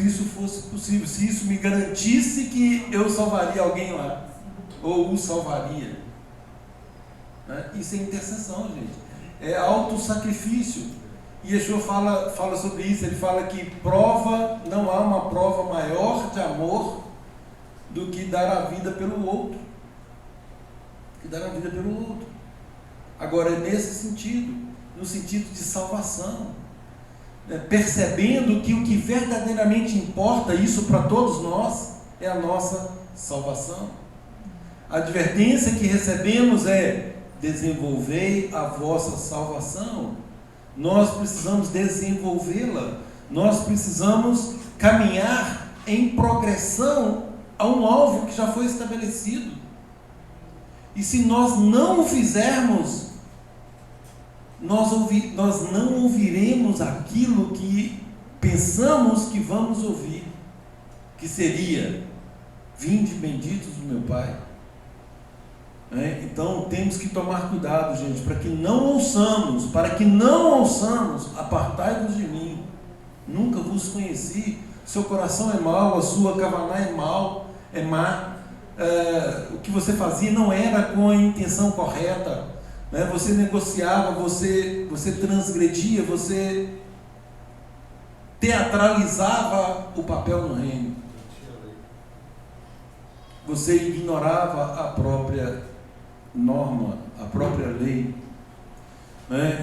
S1: isso fosse possível, se isso me garantisse que eu salvaria alguém lá, ou o salvaria. Né? Isso é intercessão, gente. É autossacrifício. E Yeshua fala sobre isso. Ele fala que não há uma prova maior de amor do que dar a vida pelo outro. Agora, é nesse sentido, no sentido de salvação. Percebendo que o que verdadeiramente importa, isso para todos nós, é a nossa salvação. A advertência que recebemos é: desenvolvei a vossa salvação. Nós precisamos desenvolvê-la, nós precisamos caminhar em progressão a um alvo que já foi estabelecido. E se nós não o fizermos, nós não ouviremos aquilo que pensamos que vamos ouvir, que seria: vinde benditos do meu Pai. Então temos que tomar cuidado, gente, para que não ouçamos, apartai-vos de mim, nunca vos conheci. Seu coração é mau, a sua kavaná é má, o que você fazia não era com a intenção correta. Você negociava, você transgredia, você teatralizava o papel no reino. Você ignorava a própria norma, a própria lei.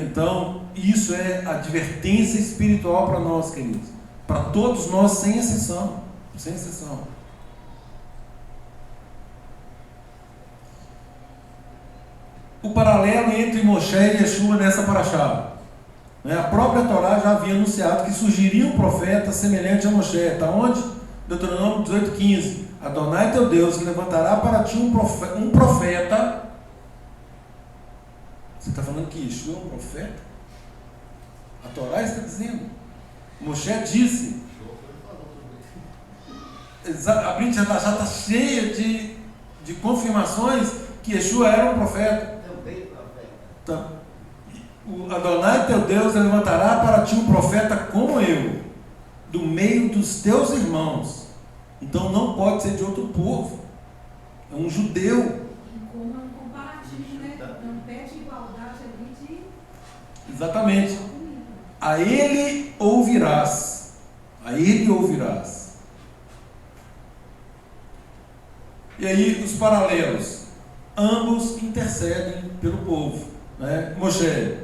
S1: Então, isso é advertência espiritual para nós, queridos. Para todos nós, sem exceção. Sem exceção. O paralelo entre Moshe e Yeshua nessa paraxá. A própria Torá já havia anunciado que surgiria um profeta semelhante a Moshe. Está onde? Deuteronômio 18:15. Adonai teu Deus levantará para ti um profeta. Você está falando que Yeshua é um profeta? A Torá está dizendo. Moshe disse. A Brit Hadashah está cheia de confirmações que Yeshua era um profeta. Então, o Adonai teu Deus levantará para ti um profeta como eu, do meio dos teus irmãos. Então não pode ser de outro povo. É um judeu.
S7: E como é um comparativo, né? Não pede igualdade ali de...
S1: Exatamente. A ele ouvirás. A ele ouvirás. E aí os paralelos. Ambos intercedem pelo povo. Moshe,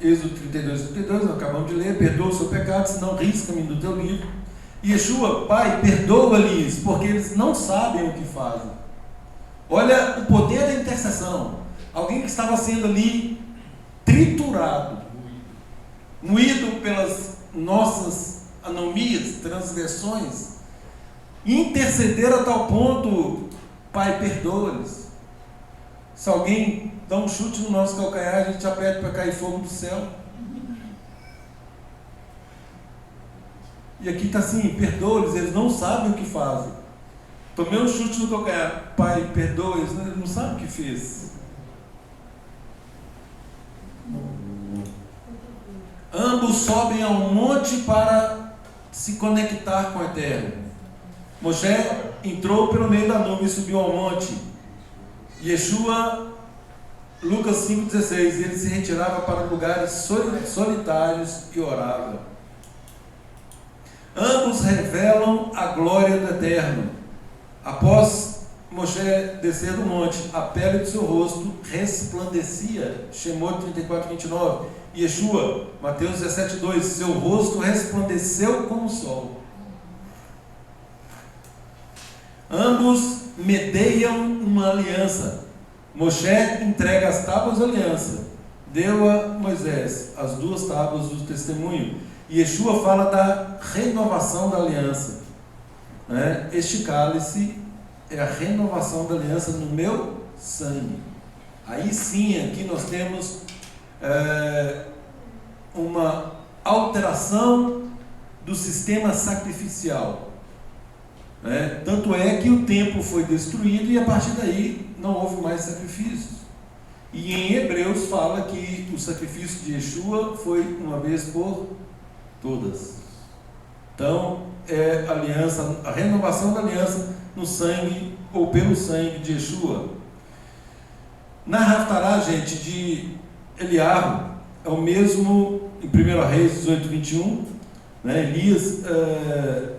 S1: Êxodo 32, nós acabamos de ler: perdoa o seu pecado, senão risca-me do teu livro. E Yeshua: Pai, perdoa-lhes, porque eles não sabem o que fazem. Olha o poder da intercessão. Alguém que estava sendo ali triturado, moído pelas nossas anomias, transgressões, interceder a tal ponto: Pai, perdoa-lhes. Se alguém dá um chute no nosso calcanhar, a gente já pede para cair fogo do céu. E aqui está assim: perdoa-lhes, eles não sabem o que fazem. Tomei um chute no calcanhar: Pai, perdoa-lhes, eles não sabem o que fez. Ambos sobem ao monte para se conectar com o Eterno. Moshe entrou pelo meio da nuvem e subiu ao monte. Yeshua, Lucas 5,16, ele se retirava para lugares solitários e orava. Ambos revelam a glória do Eterno. Após Moshe descer do monte, a pele do seu rosto resplandecia. Shemot 34:29. Yeshua, Mateus 17:2, seu rosto resplandeceu como o sol. Ambos medeiam uma aliança. Moshe entrega as tábuas da aliança, deu a Moisés as 2 tábuas do testemunho. E Yeshua fala da renovação da aliança. Este cálice é a renovação da aliança no meu sangue. Aí sim, aqui nós temos uma alteração do sistema sacrificial. Tanto é que o templo foi destruído e a partir daí não houve mais sacrifícios. E em Hebreus fala que o sacrifício de Yeshua foi uma vez por todas. Então é a renovação da aliança no sangue ou pelo sangue de Yeshua. Na Haftará, gente, de Eliarro, é o mesmo em 1 Reis 18:21. Elias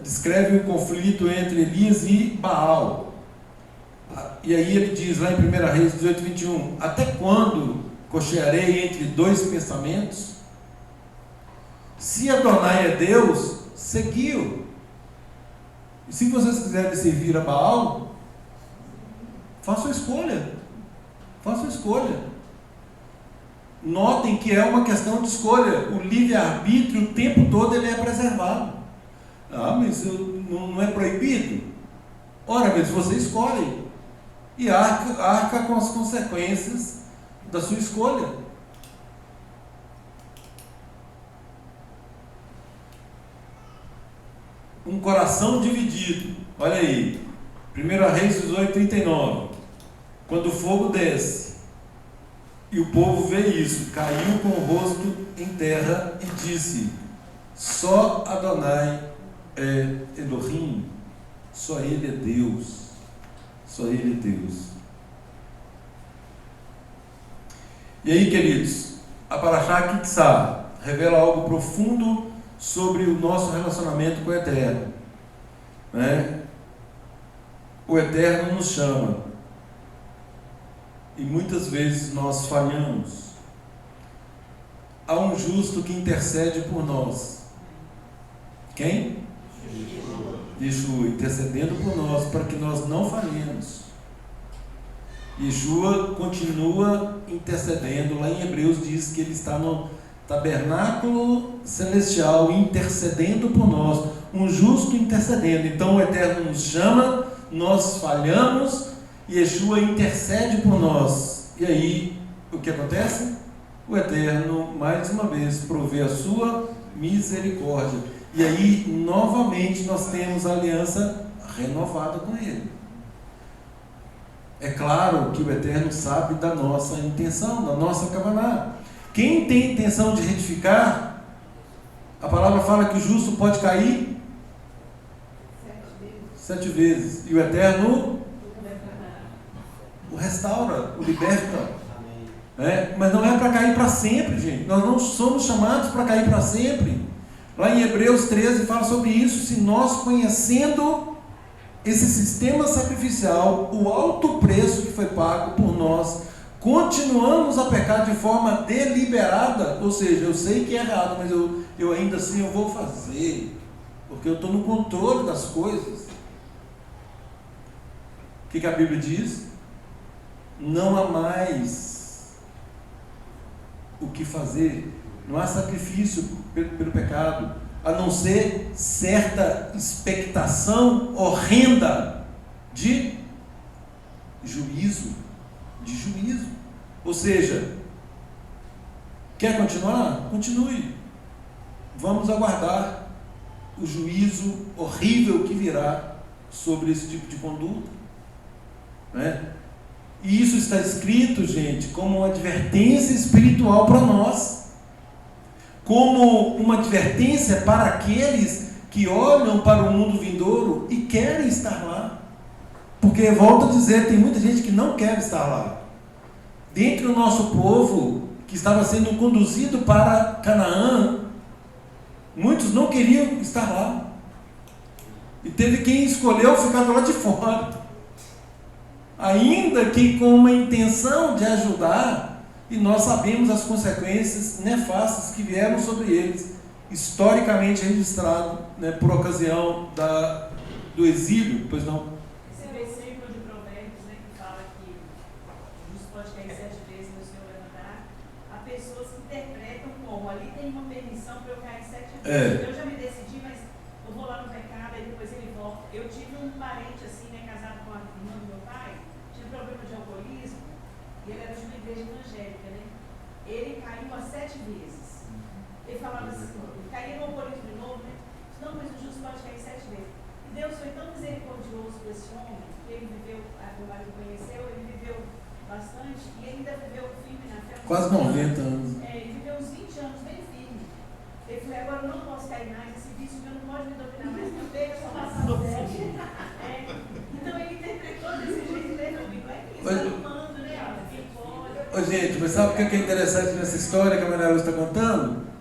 S1: descreve o conflito entre Elias e Baal. E aí ele diz lá em 1 Reis 18:21: até quando cochearei entre 2 pensamentos? Se Adonai é Deus, segui-o. E se vocês quiserem servir a Baal, façam a escolha. Façam a escolha. Notem que é uma questão de escolha. O livre-arbítrio o tempo todo ele é preservado. Mas não é proibido? Ora, mas você escolhe. E arca com as consequências da sua escolha. Um coração dividido. Olha aí. 1 Reis 18:39. Quando o fogo desce e o povo vê isso, caiu com o rosto em terra e disse: só Adonai é Elohim, só Ele é Deus, só Ele é Deus. E aí, queridos, a Parashá Kitzá revela algo profundo sobre o nosso relacionamento com o Eterno. O Eterno nos chama. E muitas vezes nós falhamos. Há um justo que intercede por nós. Quem? Yeshua, intercedendo por nós para que nós não falhemos. Yeshua continua intercedendo. Lá em Hebreus diz que ele está no tabernáculo celestial intercedendo por nós. Um justo intercedendo. Então o Eterno nos chama, nós falhamos, Yeshua intercede por nós. E aí, o que acontece? O Eterno, mais uma vez, provê a sua misericórdia. E aí, novamente, nós temos a aliança renovada com Ele. É claro que o Eterno sabe da nossa intenção, da nossa kavaná. Quem tem intenção de retificar, a palavra fala que o justo pode cair 7 vezes. E o Eterno o restaura, o liberta. Mas não é para cair para sempre, gente. Nós não somos chamados para cair para sempre. Lá em Hebreus 13 fala sobre isso. Se nós, conhecendo esse sistema sacrificial, o alto preço que foi pago por nós, continuamos a pecar de forma deliberada, ou seja, eu sei que é errado, mas eu ainda assim eu vou fazer, porque eu estou no controle das coisas. O que a Bíblia diz? Não há mais o que fazer, não há sacrifício pelo pecado, a não ser certa expectação horrenda de juízo. Ou seja, quer continuar? Continue. Vamos aguardar o juízo horrível que virá sobre esse tipo de conduta. E isso está escrito, gente, como uma advertência espiritual para nós, como uma advertência para aqueles que olham para o mundo vindouro e querem estar lá. Porque, volto a dizer, tem muita gente que não quer estar lá. Dentre o nosso povo, que estava sendo conduzido para Canaã, muitos não queriam estar lá. E teve quem escolheu ficar do lado de fora. Ainda que com uma intenção de ajudar, e nós sabemos as consequências nefastas que vieram sobre eles, historicamente registrado, né, por ocasião do exílio, pois não?
S2: Esse versículo de Provérbios, né, que fala que o justo pode cair 7 vezes no Senhor levantar, há pessoas que interpretam como ali tem uma permissão para eu cair 7 vezes. Eu já me decidi, mas eu vou lá no pecado e depois ele volta. Eu tive um parente assim, né, casado com a irmã do meu pai, tinha problema de alcoolismo, e ele era de uma igreja evangélica, né? Ele caiu 7 vezes. Ele falava assim, ele caía no alcoolismo de novo, né? Não, mas o justo pode cair 7 vezes. E Deus foi tão misericordioso com esse homem, que ele viveu, meu marido conheceu, ele viveu bastante, e ele ainda viveu firme na fé.
S1: Quase 90 anos.
S2: Ele viveu uns 20 anos bem firme. Ele falou, agora eu não posso cair mais, esse vício meu não pode me dominar mais, meu Deus, só passar do 7. Então ele interpretou desse jeito, né, meu amigo? É isso, tá humano, né? Quem pode.
S1: Gente, mas sabe o que é interessante nessa história que a Maria Lúcia está contando?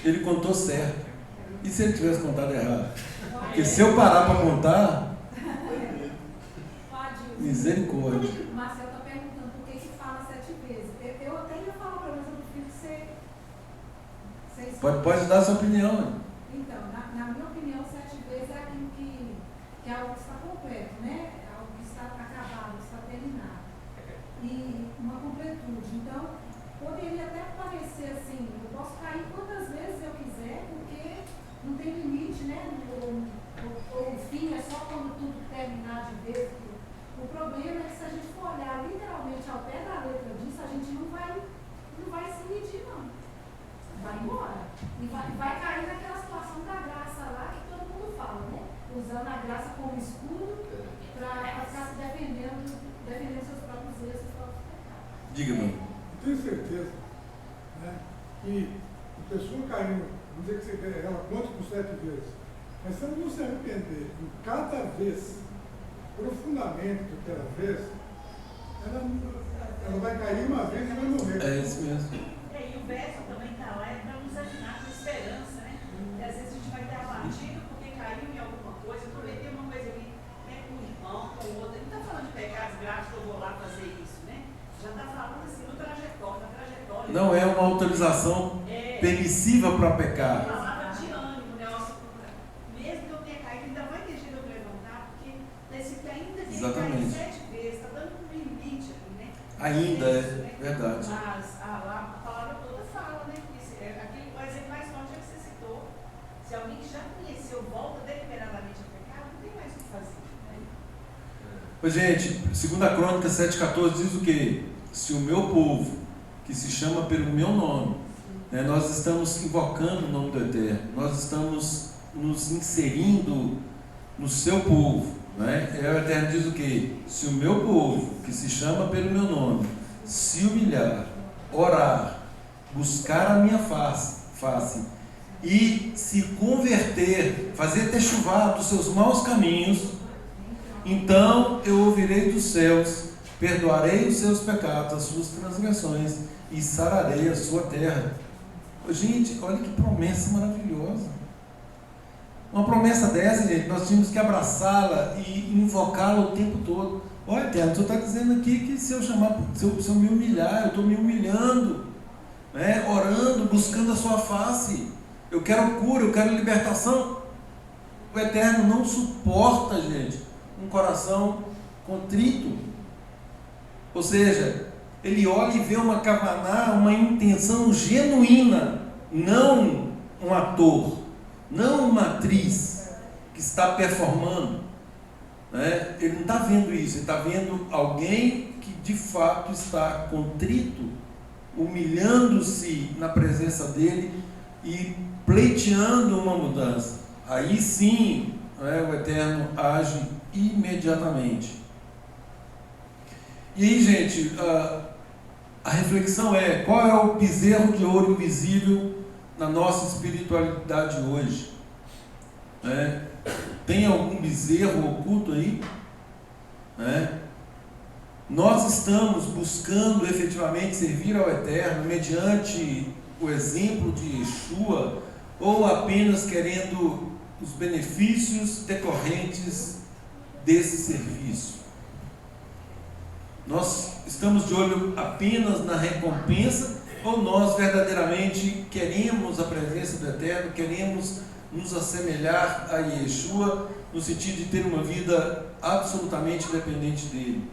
S1: Ele contou certo. E se ele tivesse contado errado? Porque se eu parar para contar, misericórdia.
S7: O Marcelo está perguntando por que fala 7 vezes. Eu até ia falar para você, eu prefiro que você
S1: Pode dar a sua opinião. Né?
S7: Então, na minha opinião, 7 vezes é aquilo que é algo que está completo, né? É algo que está acabado, que está terminado. E uma completude. Então, poderia até parecer assim, eu posso cair quantas vezes eu quiser, porque não tem limite, né? O fim é só quando tudo terminar de vez. O problema é que se a gente for olhar literalmente ao pé da letra disso, a gente não vai se medir, não. Vai embora. E vai cair naquela situação da graça lá que todo mundo fala, né? Usando a graça como escudo para ficar se defendendo seus próprios erros, seus próprios pecados.
S1: Diga, mano.
S4: Eu tenho certeza, né, que a pessoa caindo, vamos dizer que ela conta por 7 vezes, mas se ela não se arrepender em cada vez, profundamente daquela vez, ela vai cair uma vez e vai morrer.
S1: É isso mesmo.
S2: E o verso também está lá, é para nos animar com esperança, né? E às vezes a gente vai ter abatido porque caiu em alguma coisa, cometeu uma coisa ali, né, com um irmão, com o outro. Ele não está falando de pecados graves que eu vou lá fazer isso, né? Já está falando assim, na trajetória.
S1: Não é uma autorização permissiva para pecar.
S2: Palavra de ânimo, né? Mesmo que eu tenha caído, ainda vai ter jeito de eu me levantar, porque nesse que ainda tem que cair 7 vezes, está dando um limite ali, né?
S1: Ainda é verdade.
S2: Mas a palavra toda fala, né? O exemplo mais forte é que você citou. Se alguém que já conheceu volta deliberadamente a pecar, não tem mais o que fazer. Né?
S1: Pois, gente, 2 Crônicas 7,14 diz o quê? Se o meu povo, que se chama pelo meu nome, né, nós estamos invocando o nome do Eterno, nós estamos nos inserindo no seu povo. Né? O Eterno diz o quê? Se o meu povo, que se chama pelo meu nome, se humilhar, orar, buscar a minha face e se converter, fazer techuvá dos seus maus caminhos, então eu ouvirei dos céus, perdoarei os seus pecados, as suas transgressões e sararei a sua terra. Gente, olha que promessa maravilhosa. Uma promessa dessa, gente, nós tínhamos que abraçá-la e invocá-la o tempo todo. Olha, Eterno, tu está dizendo aqui que se eu me humilhar, eu estou me humilhando, né, orando, buscando a sua face. Eu quero cura, eu quero libertação. O Eterno não suporta, gente, um coração contrito. Ou seja, ele olha e vê uma kavaná, uma intenção genuína, não um ator, não uma atriz que está performando. Né? Ele não está vendo isso, ele está vendo alguém que de fato está contrito, humilhando-se na presença dele e pleiteando uma mudança. Aí sim, né, o Eterno age imediatamente. E aí, gente, a reflexão é: qual é o bezerro de ouro invisível na nossa espiritualidade hoje? Tem algum bezerro oculto aí? né? Nós estamos buscando efetivamente servir ao Eterno mediante o exemplo de Yeshua, ou apenas querendo os benefícios decorrentes desse serviço? Nós estamos de olho apenas na recompensa, ou nós verdadeiramente queremos a presença do Eterno, queremos nos assemelhar a Yeshua, no sentido de ter uma vida absolutamente dependente dele?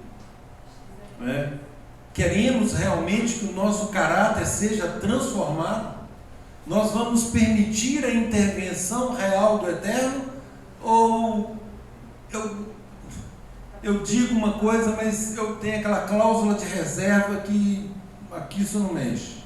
S1: Queremos realmente que o nosso caráter seja transformado? Nós vamos permitir a intervenção real do Eterno? Ou eu digo uma coisa, mas eu tenho aquela cláusula de reserva que aqui isso não mexe?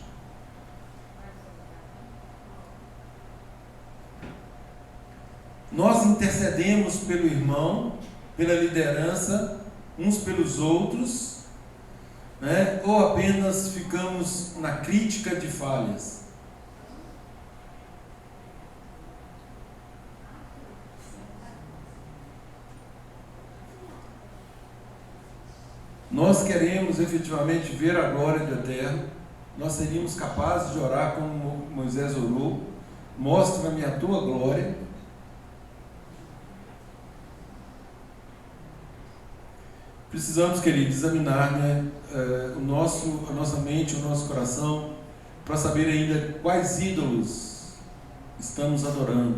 S1: Nós intercedemos pelo irmão, pela liderança, uns pelos outros, né? Ou apenas ficamos na crítica de falhas? Nós queremos efetivamente ver a glória do Eterno. Nós seríamos capazes de orar como Moisés orou: mostra-me a tua glória. Precisamos, queridos, examinar, né, a nossa mente, o nosso coração, para saber ainda quais ídolos estamos adorando.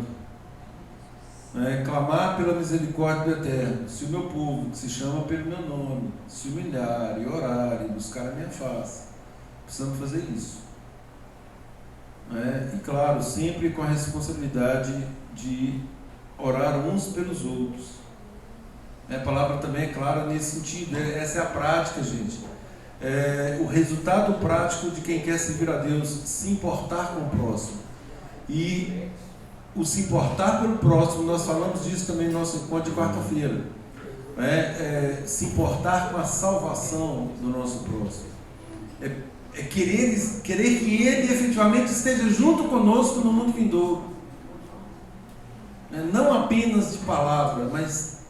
S1: Clamar pela misericórdia do Eterno. Se o meu povo, que se chama pelo meu nome, se humilhar e orar e buscar a minha face, precisamos fazer isso. E claro, sempre com a responsabilidade de orar uns pelos outros. A palavra também é clara nesse sentido. Essa é a prática, gente. O resultado prático de quem quer servir a Deus: se importar com o próximo. E o se importar pelo próximo, nós falamos disso também no nosso encontro de quarta-feira. Se importar com a salvação do nosso próximo. Querer que ele efetivamente esteja junto conosco no mundo vindouro. Não apenas de palavra, mas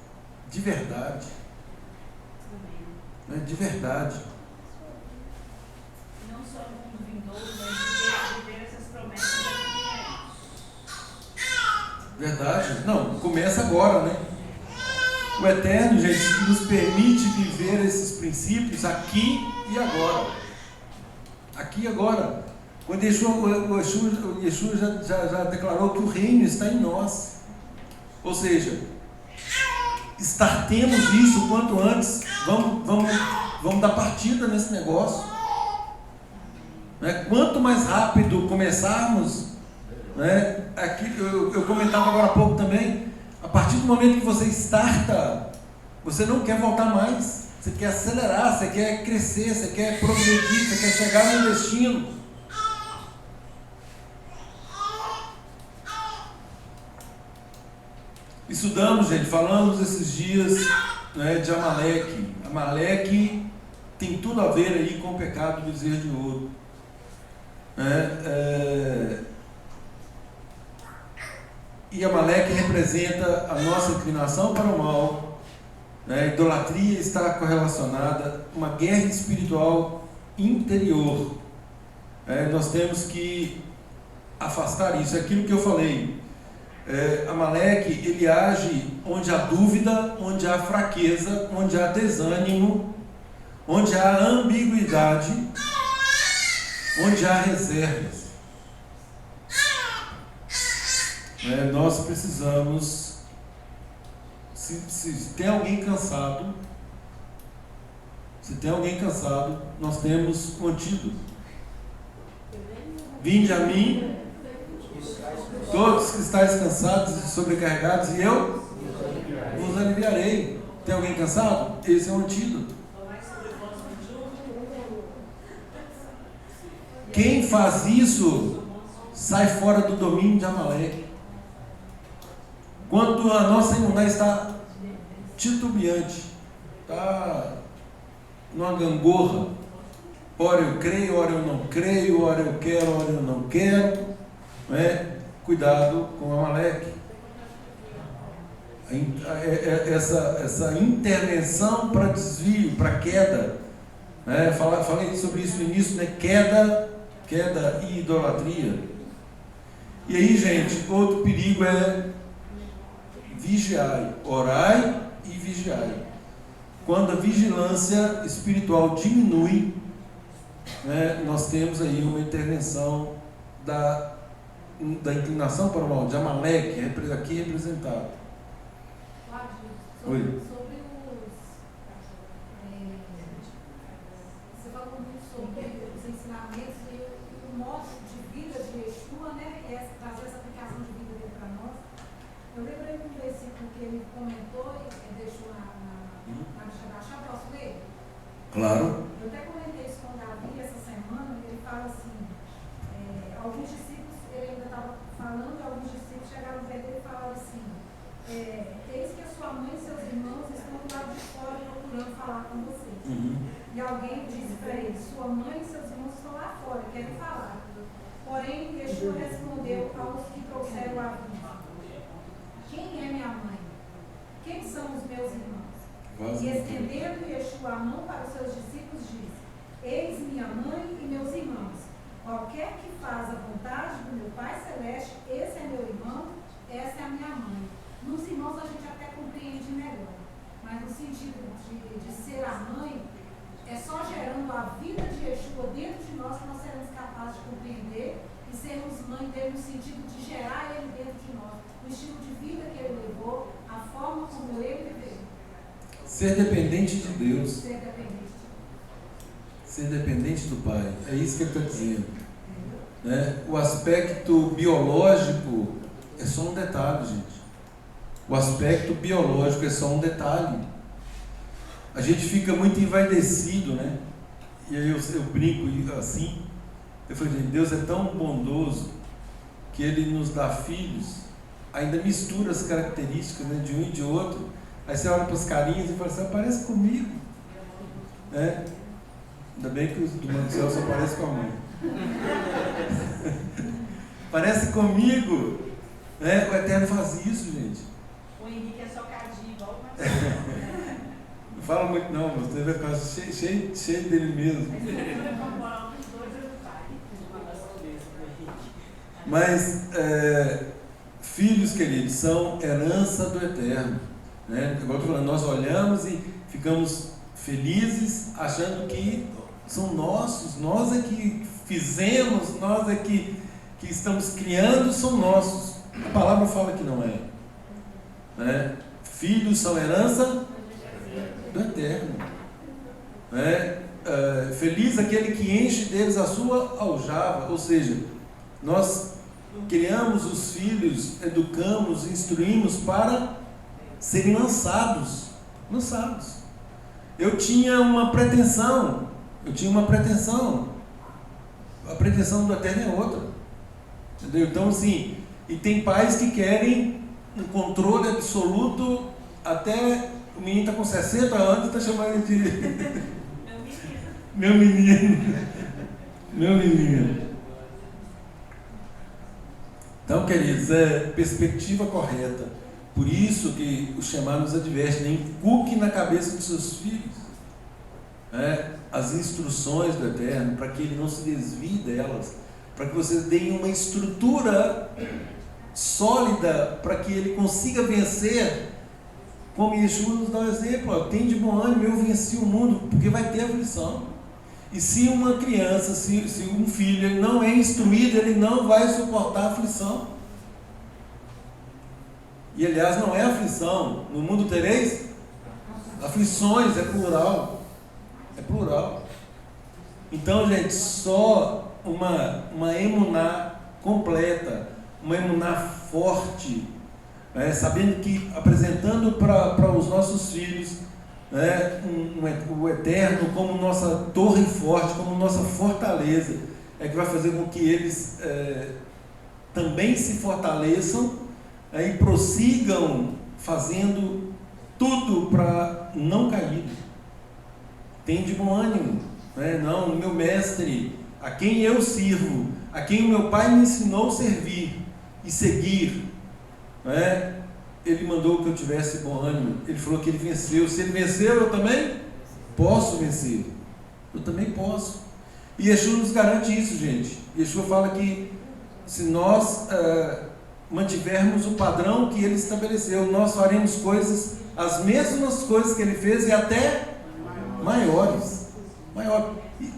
S1: de verdade. De verdade.
S2: Não só no mundo vindouro, mas viver essas promessas aqui.
S1: Verdade. Não, começa agora, né? O Eterno, gente, nos permite viver esses princípios aqui e agora. Aqui e agora. Quando Yeshua já declarou que o reino está em nós. Ou seja, startemos isso o quanto antes. Vamos dar partida nesse negócio. Quanto mais rápido começarmos, aqui, eu comentava agora há pouco também, a partir do momento que você starta, você não quer voltar mais, você quer acelerar, você quer crescer, você quer progredir, você quer chegar no destino. Estudamos, gente, falamos esses dias, de Amaleque. Amaleque tem tudo a ver aí com o pecado do bezerro de ouro. E Amaleque representa a nossa inclinação para o mal. A idolatria está correlacionada a uma guerra espiritual interior. Nós temos que afastar isso. É aquilo que eu falei. Amaleque, ele age onde há dúvida, onde há fraqueza, onde há desânimo, onde há ambiguidade, onde há reservas. Nós precisamos, se tem alguém cansado, nós temos um antídoto. Vinde a mim, todos que estáis cansados e sobrecarregados, e eu vos aliviarei. Tem alguém cansado? Esse é o antídoto. Quem faz isso sai fora do domínio de Amaleque. Quando a nossa imunidade está titubeante, está numa gangorra, ora eu creio, ora eu não creio, ora eu quero, ora eu não quero, cuidado com Amaleque. essa intervenção para desvio, para queda. Falei sobre isso no início, né? Queda e idolatria. E aí, gente, outro perigo é vigiai, orai e vigiai. Quando a vigilância espiritual diminui, né, nós temos aí uma intervenção da inclinação para o mal, de Amaleque, aqui representado. Oi.
S7: Sobre você falou muito sobre os ensinamentos e o modo de vida de Yeshua, né? E trazer essa aplicação de vida dele para nós. Eu lembrei de um versículo que ele comentou e deixou na Baixa, posso ler?
S1: Claro.
S7: Eu até comentei isso com o Davi essa semana, e ele fala assim, alguns discípulos, ele ainda estava falando, e alguns discípulos chegaram perto dele e falaram assim, eis que a sua mãe e seus irmãos estão do lado de fora procurando falar com vocês. E alguém disse para ele, sua mãe e seus irmãos estão lá fora, querem falar. Porém, Yeshua respondeu aos que trouxeram a vida, quem é minha mãe? Quem são os meus irmãos? E estendendo Yeshua a mão para os seus discípulos, disse, eis minha mãe e meus irmãos. Qualquer que faz a vontade do meu Pai Celeste, esse é meu irmão, essa é a minha mãe. Nos irmãos a gente até compreende melhor, mas no sentido de ser a mãe, é só gerando a vida de Yeshua dentro de nós que nós seremos capazes de compreender e sermos mãe dele no sentido de gerar ele dentro de nós, o estilo de vida que ele levou, a forma como ele viveu.
S1: Ser dependente de Deus.
S7: Ser dependente.
S1: Ser dependente do Pai. É isso que ele está dizendo. Né? O aspecto biológico é só um detalhe, gente. O aspecto biológico é só um detalhe. A gente fica muito envaidecido, né? E aí eu brinco assim. Eu falei, gente, Deus é tão bondoso que Ele nos dá filhos, ainda mistura as características, né, de um e de outro. Aí você olha para os carinhas e fala assim, parece comigo. Né? Ainda bem que os do Mano do Céu só parecem com a mãe. Parece comigo. Né? O Eterno faz isso, gente.
S2: O Henrique é só cadinho, igual o Marcelo.
S1: Não fala muito não, mas você vai ficar cheio dele mesmo. Mas filhos, queridos, são herança do Eterno. Né? Igual eu estou falando, nós olhamos e ficamos felizes achando que são nossos, nós é que fizemos, nós é que estamos criando, são nossos. A palavra fala que não é. Né? Filhos são herança do Eterno. Né? Feliz aquele que enche deles a sua aljava, ou seja, nós criamos os filhos, educamos, instruímos para serem lançados. Eu tinha uma pretensão, a pretensão do Eterno é outra, entendeu? Então assim, e tem pais que querem um controle absoluto, até o menino está com 60 anos e está chamando ele de meu menino. Então, queridos, perspectiva correta. Por isso que o chamado nos adverte, nem inculque na cabeça dos seus filhos as instruções do Eterno, para que ele não se desvie delas, para que vocês deem uma estrutura sólida, para que ele consiga vencer, como Yeshua nos dá o exemplo, tem de bom ânimo, eu venci o mundo, porque vai ter aflição. E se uma criança, se um filho ele não é instruído, ele não vai suportar a aflição. E aliás, não é aflição. No mundo tereis aflições, é plural. Então, gente, só uma emuná completa, uma emuná forte, sabendo que, apresentando para os nossos filhos o Eterno como nossa torre forte, como nossa fortaleza, é que vai fazer com que eles também se fortaleçam e prossigam fazendo tudo para não cair. Tem de bom ânimo, não, o meu mestre, a quem eu sirvo, a quem o meu pai me ensinou a servir e seguir, Ele mandou que eu tivesse bom ânimo. Ele falou que ele venceu. Se ele venceu, eu também posso vencer. Eu também posso. E Yeshua nos garante isso, gente. Yeshua fala que se nós mantivermos o padrão que ele estabeleceu, nós faremos coisas, as mesmas coisas que ele fez e até maiores.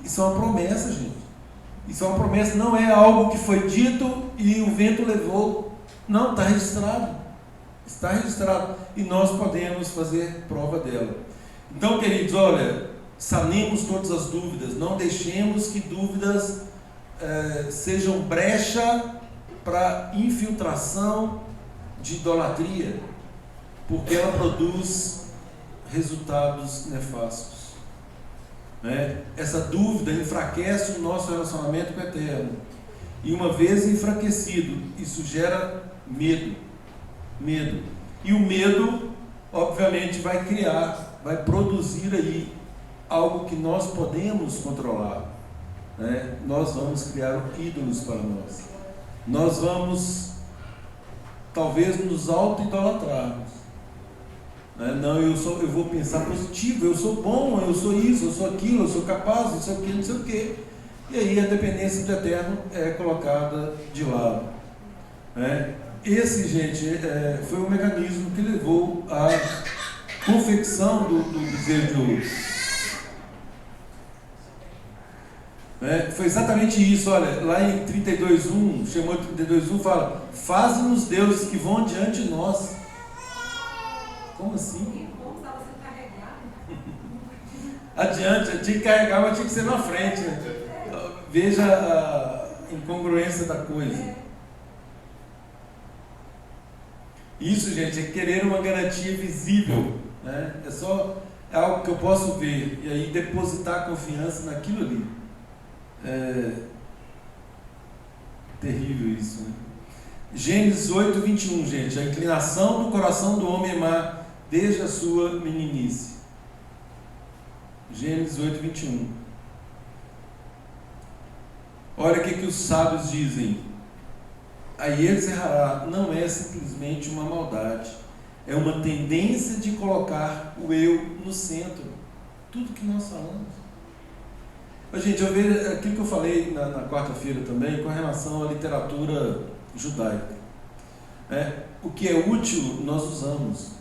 S1: Isso é uma promessa, gente. Isso é uma promessa, não é algo que foi dito e o vento levou. Não, está registrado. Está registrado. E nós podemos fazer prova dela. Então, queridos, olha, sanemos todas as dúvidas. Não deixemos que dúvidas sejam brecha para infiltração de idolatria, porque ela produz resultados nefastos. Essa dúvida enfraquece o nosso relacionamento com o Eterno. E uma vez enfraquecido, isso gera medo. E o medo, obviamente, vai produzir aí algo que nós podemos controlar. Nós vamos criar ídolos para nós. Nós vamos, talvez, nos auto-idolatrarmos. Não, eu vou pensar positivo, eu sou bom, eu sou isso, eu sou aquilo, eu sou capaz, eu sou aquilo, não sei o quê. E aí a dependência do Eterno é colocada de lado. Esse, gente, foi o mecanismo que levou à confecção do bezerro de ouro. Foi exatamente isso. Olha, lá em 32:1, chamou 32:1, fala: faze-nos deuses que vão diante de nós. Como assim?
S7: Como estava sendo carregado?
S1: Adiante, tinha que carregar, mas tinha que ser na frente. Veja a incongruência da coisa. Isso, gente, é querer uma garantia visível. É algo que eu posso ver e aí depositar confiança naquilo ali. Terrível isso, Gênesis 8:21, gente. A inclinação do coração do homem é má desde a sua meninice. Gênesis 8:21. Olha o que os sábios dizem. A Yetzirah não é simplesmente uma maldade, é uma tendência de colocar o eu no centro. Tudo que nós falamos. Gente, eu vejo aquilo que eu falei na quarta-feira também com relação à literatura judaica. O que é útil nós usamos.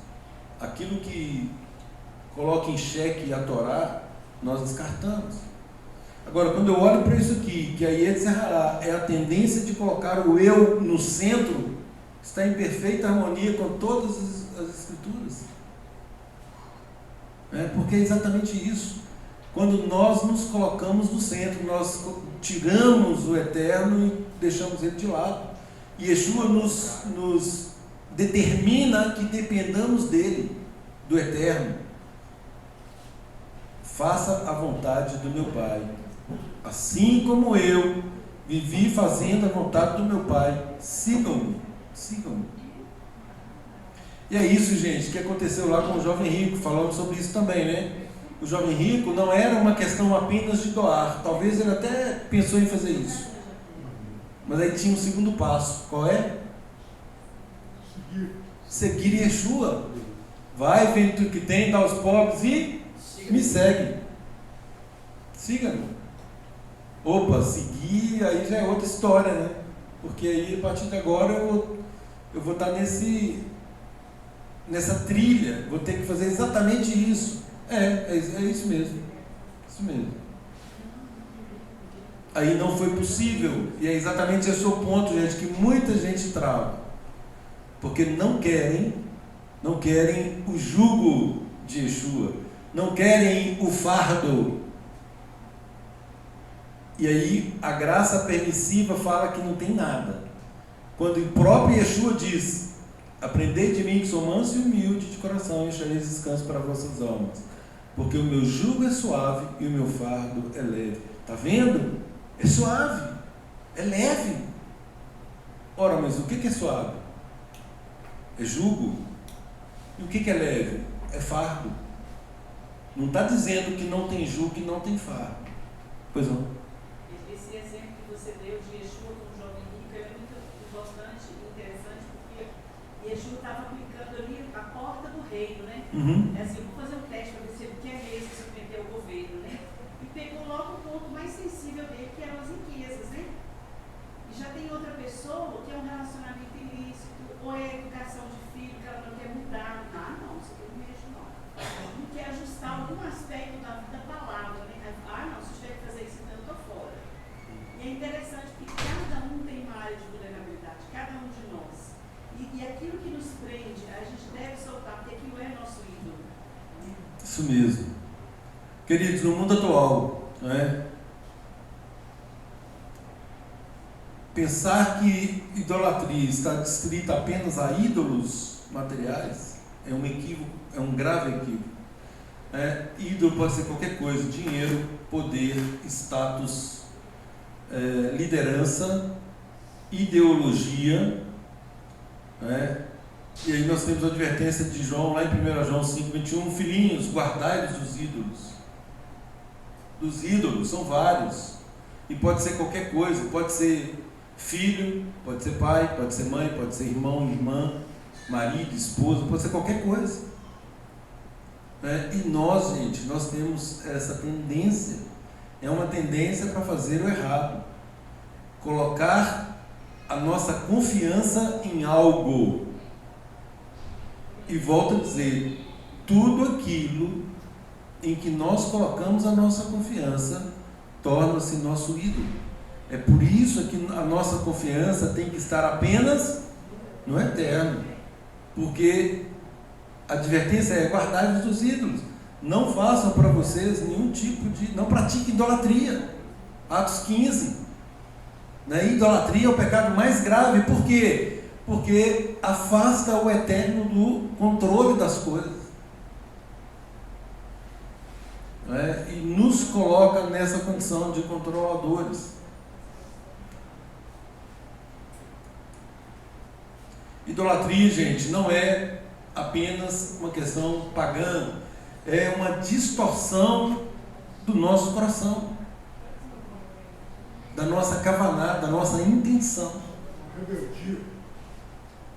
S1: Aquilo que coloca em xeque a Torá, nós descartamos. Agora, quando eu olho para isso aqui, que a Yetzirah é a tendência de colocar o eu no centro, está em perfeita harmonia com todas as escrituras. Porque é exatamente isso. Quando nós nos colocamos no centro, nós tiramos o Eterno e deixamos ele de lado. E Yeshua nos determina que dependamos dele, do Eterno. Faça a vontade do meu Pai. Assim como eu vivi fazendo a vontade do meu Pai, sigam-me. E é isso, gente, que aconteceu lá com o jovem rico. Falamos sobre isso também, O jovem rico não era uma questão apenas de doar. Talvez ele até pensou em fazer isso. Mas aí tinha um segundo passo. Qual é? Seguir Yeshua. Vai, vende tudo que tem, dá aos pobres e me segue. Siga-me. Opa, seguir aí já é outra história, Porque aí a partir de agora eu vou estar nessa trilha. Vou ter que fazer exatamente isso. É isso mesmo. Isso mesmo. Aí não foi possível. E é exatamente esse o ponto, gente, que muita gente trava. Porque não querem o jugo de Yeshua. Não querem o fardo. E aí a graça permissiva fala que não tem nada. Quando o próprio Yeshua diz: aprendei de mim que sou manso e humilde de coração, e achareis descanso para vossas almas. Porque o meu jugo é suave e o meu fardo é leve. Está vendo? É suave, é leve. Ora, mas o que é suave? É jugo. E o que é leve? É fardo. Não está dizendo que não tem jugo e não tem fardo. Pois não.
S2: Esse exemplo que você deu de Yeshua como jovem rico é muito importante e interessante, porque E Yeshua estava aplicando ali a porta do reino, né?
S1: Uhum.
S2: É assim, eu vou fazer um teste para ver se ele quer mesmo se submeter ao governo, né? E pegou logo o ponto mais sensível dele, que eram as riquezas, né? E já tem outra pessoa que é um relacionamento ilícito, ou é a educação de filho, que ela não quer mudar. Ah, não, isso aqui eu não mexo, não. Não quer ajustar algum aspecto da palavra, né? Ah, não, se tiver que fazer isso, então eu estou fora. E é interessante que cada um tem uma área de vulnerabilidade, cada um de nós. E aquilo que nos prende, a gente deve soltar, porque aquilo é nosso ídolo.
S1: Isso mesmo. Queridos, no mundo atual, não é? Pensar que idolatria está distrita apenas a ídolos materiais é um equívoco, é um grave equívoco. Ídolo pode ser qualquer coisa: dinheiro, poder, status, liderança, ideologia. E aí nós temos a advertência de João, lá em 1 João 5,21: filhinhos, guardai-vos dos ídolos. Dos ídolos, são vários. E pode ser qualquer coisa, pode ser filho, pode ser pai, pode ser mãe, pode ser irmão, irmã, marido, esposa, pode ser qualquer coisa. E nós, gente, nós temos essa tendência, é uma tendência para fazer o errado. Colocar a nossa confiança em algo. E volto a dizer, tudo aquilo em que nós colocamos a nossa confiança torna-se nosso ídolo. É por isso que a nossa confiança tem que estar apenas no eterno. Porque a advertência é: guardai-vos dos ídolos. Não façam para vocês nenhum tipo de... Não pratiquem idolatria. Atos 15. Idolatria é o pecado mais grave. Por quê? Porque afasta o eterno do controle das coisas. E nos coloca nessa condição de controladores. Idolatria, gente, não é apenas uma questão pagã, é uma distorção do nosso coração, da nossa kavanah, da nossa intenção.
S4: Rebeldia.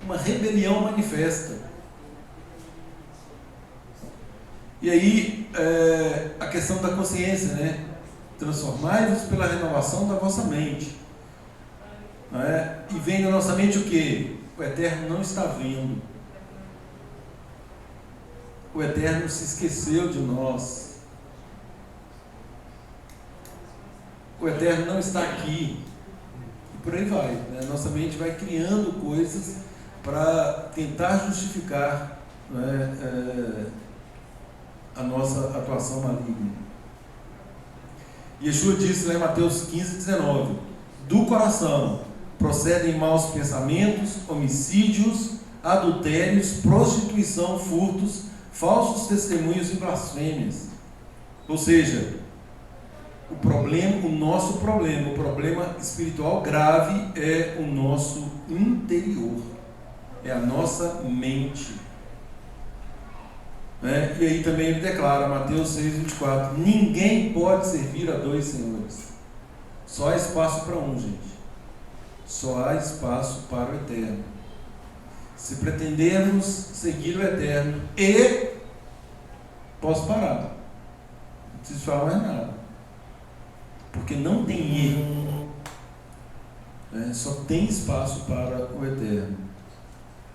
S1: Uma rebelião manifesta. E aí, a questão da consciência, né? Transformai-vos pela renovação da vossa mente. E vem na nossa mente o quê? O Eterno não está vendo. O Eterno se esqueceu de nós. O Eterno não está aqui. E por aí vai. Nossa mente vai criando coisas para tentar justificar a nossa atuação maligna. Yeshua disse lá em Mateus 15:19: do coração procedem maus pensamentos, homicídios, adultérios, prostituição, furtos, falsos testemunhos e blasfêmias. Ou seja, o nosso problema, o problema espiritual grave é o nosso interior, é a nossa mente. E aí também ele declara, Mateus 6:24: ninguém pode servir a dois senhores. Só há espaço para um, gente. Só há espaço para o eterno. Se pretendermos seguir o eterno posso parar, não preciso falar mais nada, porque não tem erro, só tem espaço para o eterno,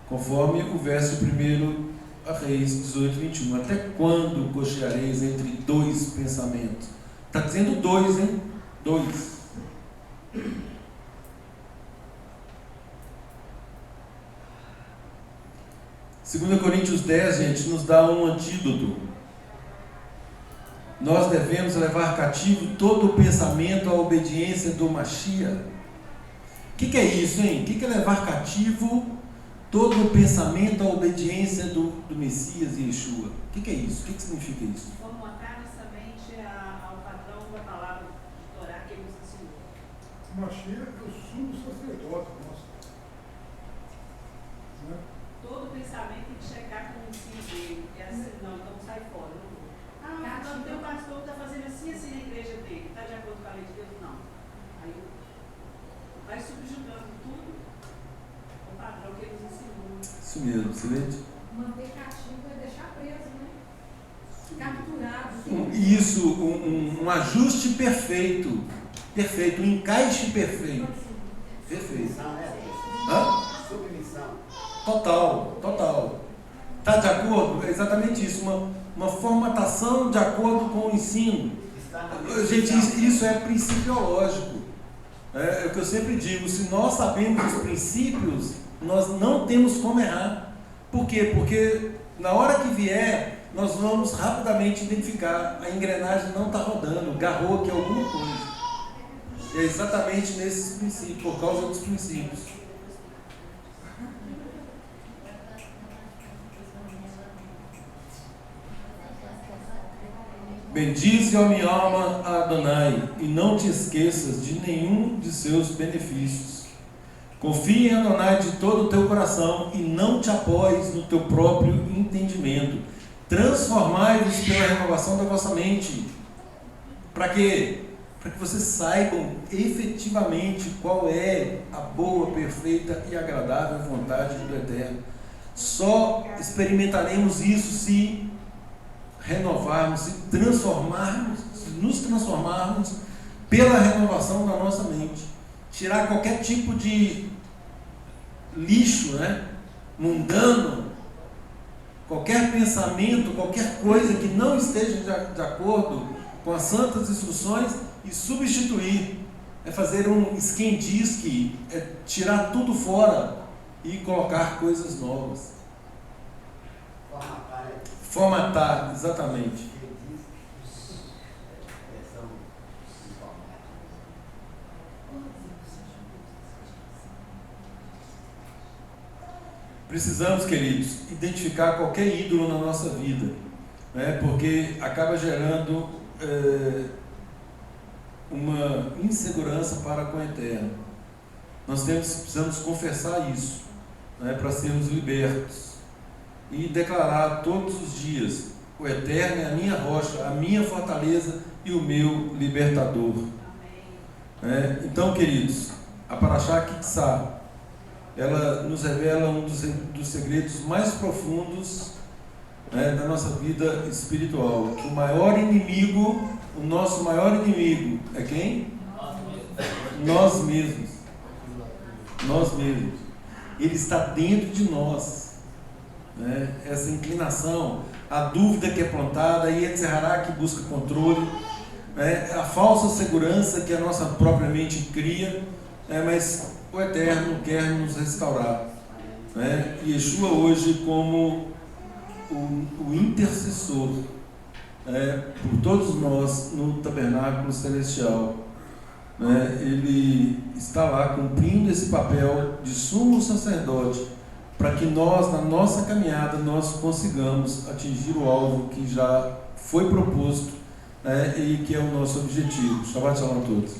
S1: conforme o verso 1 a Reis 18:21. Até quando cocheareis entre dois pensamentos? Está dizendo dois, hein? Dois. Segundo Coríntios 10, gente, nos dá um antídoto. Nós devemos levar cativo todo o pensamento à obediência do Mashiach. O que é isso, hein? O que é levar cativo todo o pensamento à obediência do Messias e Yeshua? O que é isso? O que significa isso?
S2: Formatar nossa mente ao padrão da palavra de Torá que ele nos ensinou.
S4: O Mashiach é o sumo sacerdote nosso.
S2: Todo pensamento tem que checar com o ensino dele, porque assim, não, então sai fora. Não, o teu pastor está fazendo assim na igreja dele, está de acordo com a lei de Deus? Não. Aí vai subjugando tudo,
S6: o padrão que eles ensinam.
S1: Isso mesmo, excelente.
S7: Manter cativo é deixar preso, né? Capturado.
S1: Isso, um ajuste perfeito, um encaixe perfeito. Perfeito.
S3: Submissão, né?
S1: Hã?
S3: Submissão.
S1: Total. Está de acordo? É exatamente isso, uma formatação de acordo com o ensino.
S3: Está na
S1: Gente, isso é principiológico. É o que eu sempre digo, se nós sabemos os princípios, nós não temos como errar. Por quê? Porque na hora que vier, nós vamos rapidamente identificar, a engrenagem não está rodando, garrou aqui alguma coisa. E é exatamente nesses princípios, por causa dos princípios. Bendize, ó minha alma, a Adonai, e não te esqueças de nenhum de seus benefícios. Confie em Adonai de todo o teu coração e não te apoies no teu próprio entendimento. Transformai-vos pela renovação da vossa mente. Para quê? Para que vocês saibam efetivamente qual é a boa, perfeita e agradável vontade do Eterno. Só experimentaremos isso se renovarmos, se transformarmos, se nos transformarmos pela renovação da nossa mente. Tirar qualquer tipo de lixo, né, mundano, qualquer pensamento, qualquer coisa que não esteja de acordo com as santas instruções e substituir. É fazer um esquendisque, é tirar tudo fora e colocar coisas novas. Formatar, exatamente. Precisamos, queridos, identificar qualquer ídolo na nossa vida, né? Porque acaba gerando uma insegurança para com o Eterno. Nós precisamos confessar isso, né? Para sermos libertos e declarar todos os dias: o Eterno é a minha rocha, a minha fortaleza e o meu libertador. Então, queridos, a Parashá Kitsá, ela nos revela um dos segredos mais profundos, né, da nossa vida espiritual. Que o maior inimigo, o nosso maior inimigo é quem? Nós mesmos. Nós mesmos. Ele está dentro de nós, né? Essa inclinação, a dúvida que é plantada, e etc., que busca controle, né? A falsa segurança que a nossa própria mente cria, né? Mas o Eterno quer nos restaurar, né? E Yeshua hoje como o intercessor, né, por todos nós no tabernáculo celestial, né? Ele está lá cumprindo esse papel de sumo sacerdote, para que nós, na nossa caminhada, nós consigamos atingir o alvo que já foi proposto, né, e que é o nosso objetivo. Shabbat Shalom a todos.